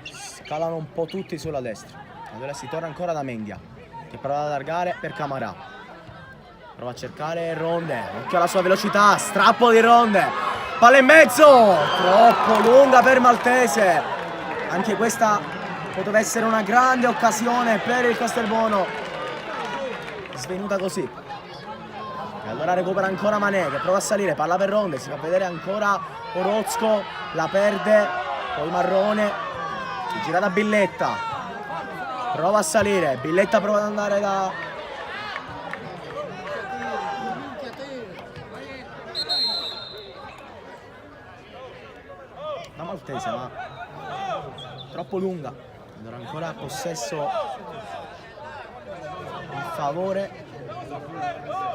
Scalano un po' tutti sulla destra. Allora si torna ancora da Mendia, che prova ad allargare per Camarà. Prova a cercare Ronde. Occhio alla sua velocità. Strappo di Ronde. Palla in mezzo. Troppo lunga per Maltese. Anche questa poteva essere una grande occasione per il Castelbuono. Svenuta così. E allora recupera ancora Mané, che prova a salire. Palla per Ronde. Si fa vedere ancora Orozco. La perde. Poi Marrone. Si gira da Billetta. Prova a salire. Billetta prova ad andare da Maltese, ma troppo lunga. Allora ancora possesso in favore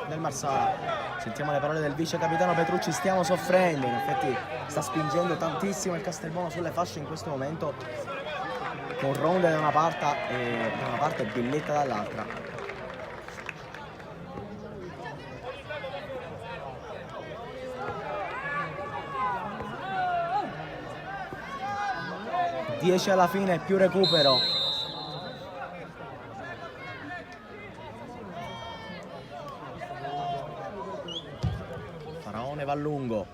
del Marsala. Sentiamo le parole del vice capitano Petrucci. Stiamo soffrendo. In effetti sta spingendo tantissimo il Castelbuono sulle fasce in questo momento, con Ronde da una parte e Billetta dall'altra. Dieci alla fine più recupero. Faraone va lungo.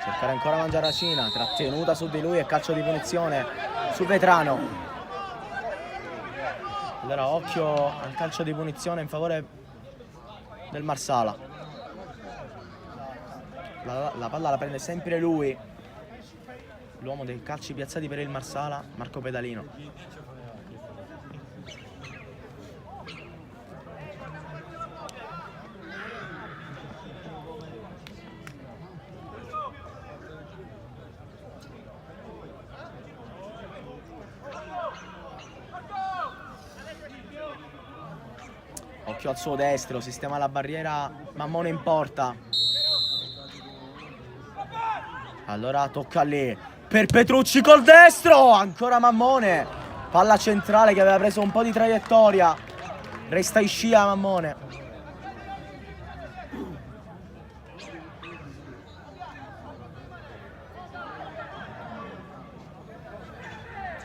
Cercare ancora Mangiaracina, trattenuta su di lui e calcio di punizione su Vetrano. Allora occhio al calcio di punizione in favore del Marsala. La palla la prende sempre lui, l'uomo dei calci piazzati per il Marsala, Marco Pedalino. Occhio al suo destro, sistema la barriera Mammone in porta. Allora tocca lì per Petrucci col destro, ancora Mammone. Palla centrale che aveva preso un po' di traiettoria. Resta in scia Mammone.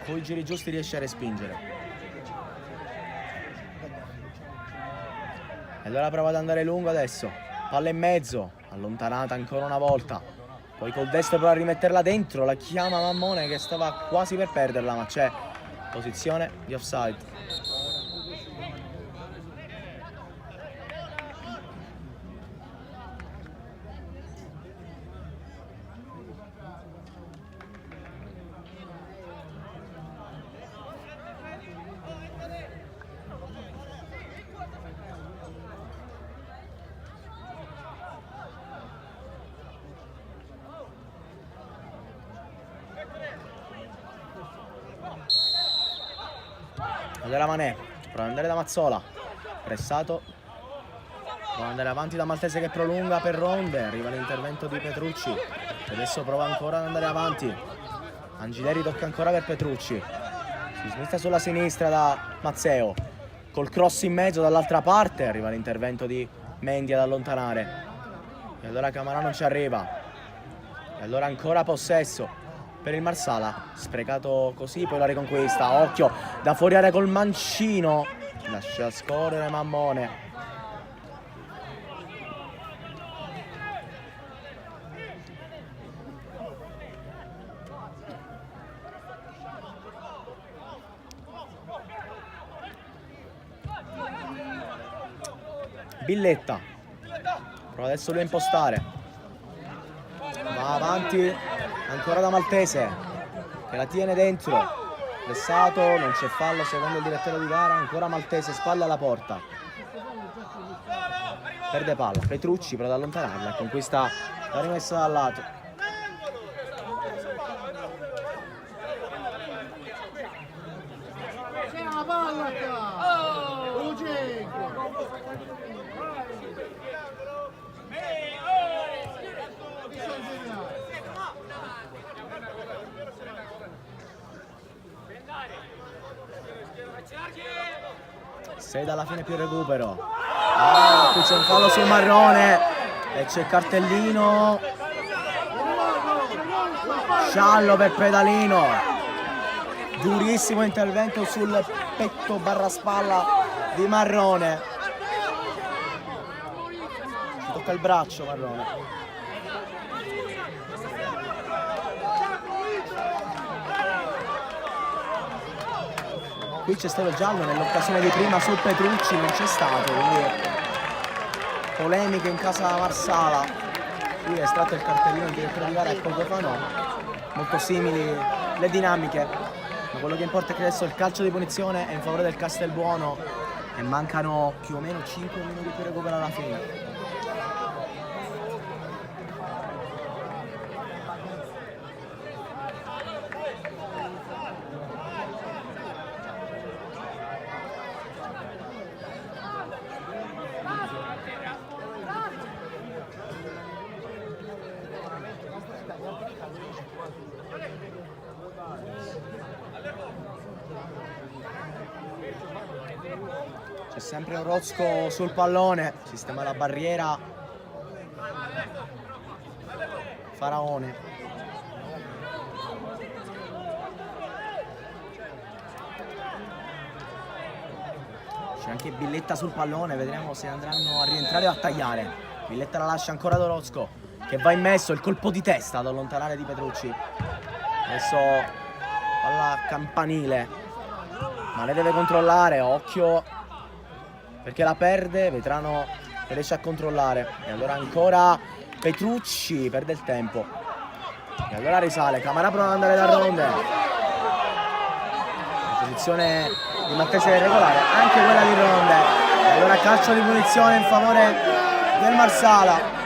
Con i giri giusti riesce a respingere. E allora prova ad andare lungo adesso. Palla in mezzo, allontanata ancora una volta. Poi col destro prova a rimetterla dentro, la chiama Mammone che stava quasi per perderla, ma c'è posizione di offside. Allora Mané prova ad andare da Mazzola, pressato, prova ad andare avanti da Maltese che prolunga per Ronde, arriva l'intervento di Petrucci, adesso prova ancora ad andare avanti, Angileri tocca ancora per Petrucci, si smista sulla sinistra da Mazzeo, col cross in mezzo dall'altra parte, arriva l'intervento di Mendy ad allontanare, e allora Camarà non ci arriva, e allora ancora possesso per il Marsala, sprecato così, poi la riconquista, occhio, da fuori area col mancino, lascia scorrere Mammone. Billetta, prova adesso lui a impostare, va avanti ancora da Maltese che la tiene dentro, pressato, non c'è fallo secondo il direttore di gara, ancora Maltese, spalle alla porta, perde palla, Petrucci prova ad allontanarla e conquista la rimessa dal lato. C'è la palla qua! Oh! 6 dalla fine più recupero. Ah, qui c'è un fallo sul Marrone e c'è cartellino. Sciallo per Pedalino. Durissimo intervento sul petto barra spalla di Marrone. Ci tocca il braccio Marrone. Qui c'è stato il giallo nell'occasione di prima sul Petrucci, non c'è stato, quindi polemiche in casa Marsala. Qui è estratto il cartellino del direttore di gara e poco fa no. Molto simili le dinamiche, ma quello che importa è che adesso il calcio di punizione è in favore del Castelbuono e mancano più o meno 5 minuti per recuperare alla fine. C'è sempre Orozco sul pallone, sistema la barriera. Faraone. C'è anche Billetta sul pallone, vedremo se andranno a rientrare o a tagliare. Billetta la lascia ancora ad Orozco, che va immesso, il colpo di testa ad allontanare di Petrucci. Adesso palla campanile, ma le deve controllare, occhio, perché la perde, Vetrano riesce a controllare. E allora ancora Petrucci perde il tempo. E allora risale, Camarà prova ad andare da Ronde. La posizione di Maltese è regolare, anche quella di Ronde. E allora calcio di punizione in favore del Marsala.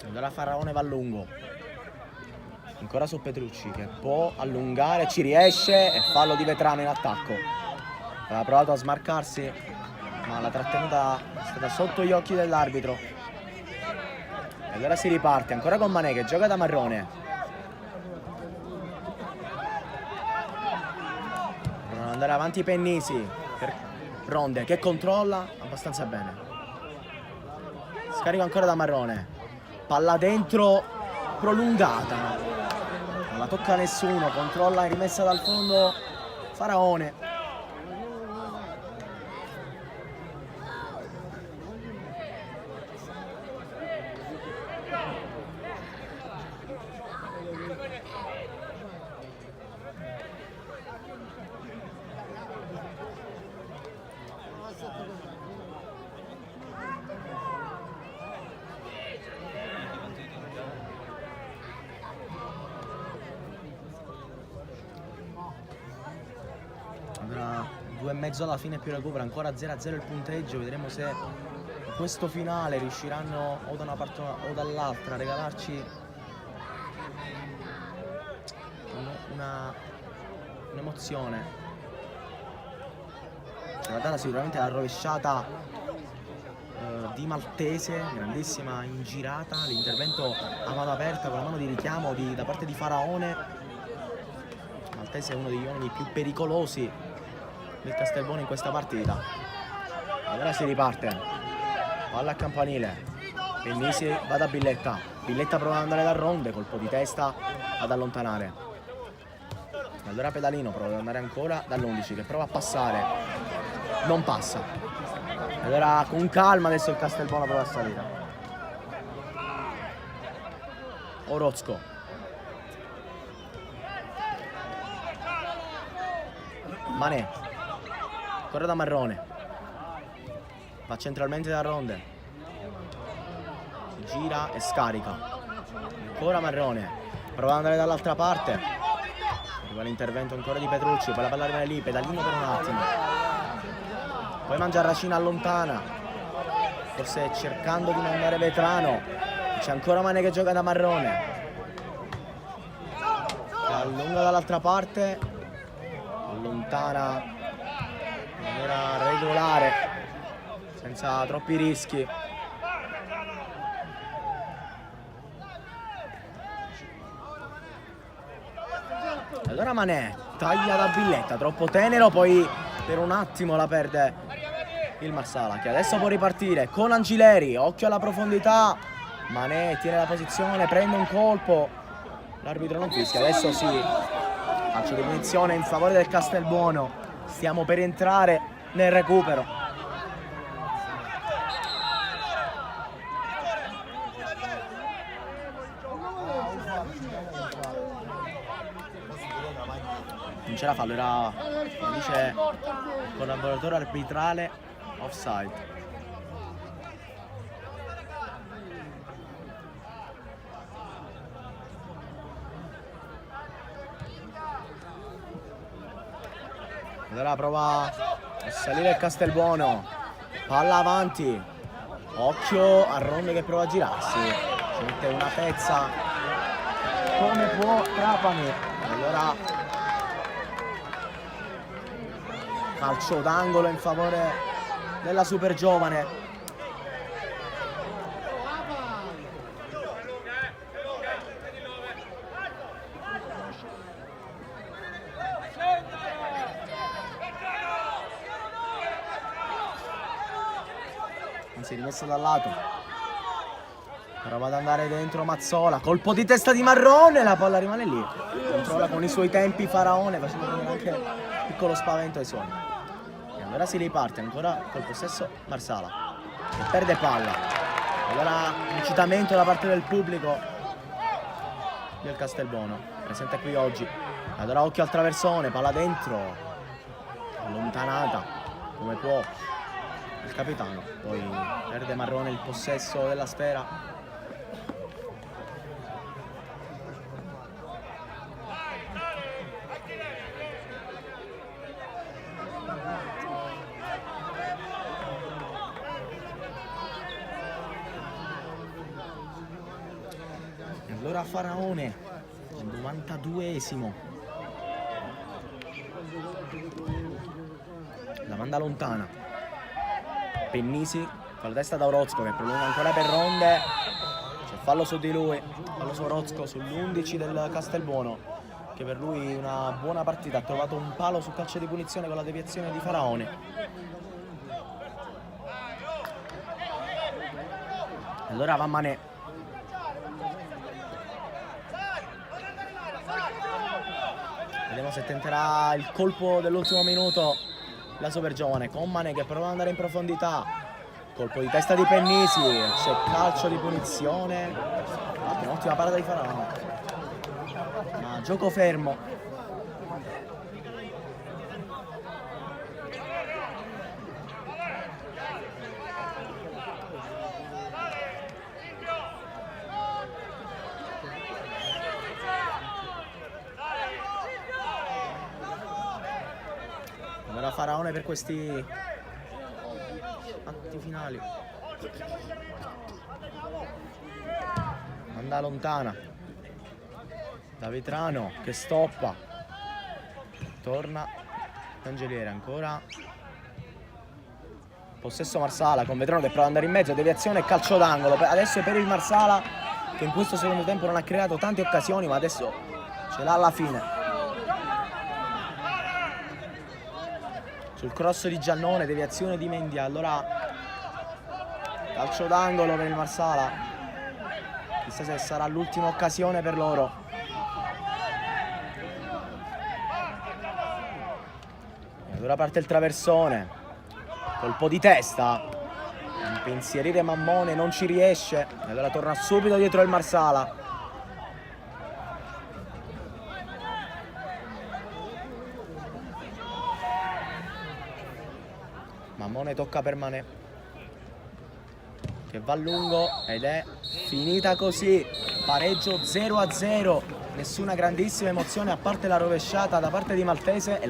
Allora Faraone va a lungo, ancora su Petrucci che può allungare, ci riesce, e fallo di Vetrano in attacco. Aveva provato a smarcarsi ma la trattenuta è stata sotto gli occhi dell'arbitro. E allora si riparte ancora con Manè che gioca da Marrone. Devono andare avanti i Pennisi per Ronde che controlla abbastanza bene. Scarica ancora da Marrone. Palla dentro, prolungata, non la tocca nessuno, controlla, rimessa dal fondo Faraone. Allora 2,5 alla fine più recupero, ancora 0-0 il punteggio. Vedremo se in questo finale riusciranno o da una parte o dall'altra a regalarci un'emozione. C'è data sicuramente la rovesciata di Maltese, grandissima ingirata, l'intervento a mano aperta con la mano di richiamo da parte di Faraone. Maltese è uno degli uomini più pericolosi del Castelbuono in questa partita. Allora si riparte, palla a campanile, Pennisi va da Billetta, Billetta prova ad andare da Ronde, colpo di testa ad allontanare. Allora Pedalino prova ad andare ancora dall'11 che prova a passare, non passa. Allora con calma adesso il Castelbuono prova a salire. Orozco, Manè, ancora da Marrone, va centralmente da Ronde, si gira e scarica, ancora Marrone, prova ad andare dall'altra parte, arriva l'intervento ancora di Petrucci, poi la palla arriva lì, Pedalino per un attimo, poi mangia Racina, allontana, forse cercando di mandare Vetrano. C'è ancora Mané che gioca da marrone, che allunga dall'altra parte, allontana in maniera regolare senza troppi rischi. Allora Mané taglia da Villetta, troppo tenero, poi per un attimo la perde il Marsala, che adesso può ripartire con Angileri. Occhio alla profondità, Mané tiene la posizione, prende un colpo, l'arbitro non fischia. Adesso sì, calcio di punizione in favore del Castelbuono, stiamo per entrare nel recupero. Non c'era fallo, era, come dice il collaboratore arbitrale, offside. Allora prova a salire il Castelbuono, palla avanti, occhio a Ronde che prova a girarsi, ci mette una pezza come può Trapani. Allora calcio d'angolo in favore della Super Giovane. Anzi, rimessa dal lato. Prova ad andare dentro Mazzola, colpo di testa di Marrone, la palla rimane lì. Controlla con i suoi tempi Faraone, facendo vedere anche un piccolo spavento ai suoi. Allora si riparte ancora col possesso Marsala, che perde palla. Allora incitamento da parte del pubblico del Castelbuono, presente qui oggi. Allora occhio al traversone, palla dentro, allontanata come può il capitano. Poi perde Marrone il possesso della sfera. Allora Faraone al 92esimo la manda lontana, Pennisi con la testa da Orozco che prolunga ancora per Ronde, c'è fallo su di lui, fallo su Orozco sull'11 del Castelbuono, che per lui una buona partita, ha trovato un palo su calcio di punizione con la deviazione di Faraone. Allora va Mané, vediamo se tenterà il colpo dell'ultimo minuto la Super Giovane, con Mané che prova ad andare in profondità, colpo di testa di Pennisi, c'è calcio di punizione, un'ottima parata di Faraone, ma gioco fermo. Allora Faraone per questi atti finali, manda lontana da Vetrano che stoppa, torna Angeliere ancora, possesso Marsala con Vetrano che prova ad andare in mezzo, deviazione e calcio d'angolo. Adesso è per il Marsala che in questo secondo tempo non ha creato tante occasioni, ma adesso ce l'ha alla fine. Sul cross di Giannone, deviazione di Mendia, allora calcio d'angolo per il Marsala, chissà se sarà l'ultima occasione per loro. E allora parte il traversone, colpo di testa, impensierire Mammone, non ci riesce, e allora torna subito dietro il Marsala. Mammone tocca per Mané che va a lungo ed è finita così, pareggio 0-0, nessuna grandissima emozione a parte la rovesciata da parte di Maltese.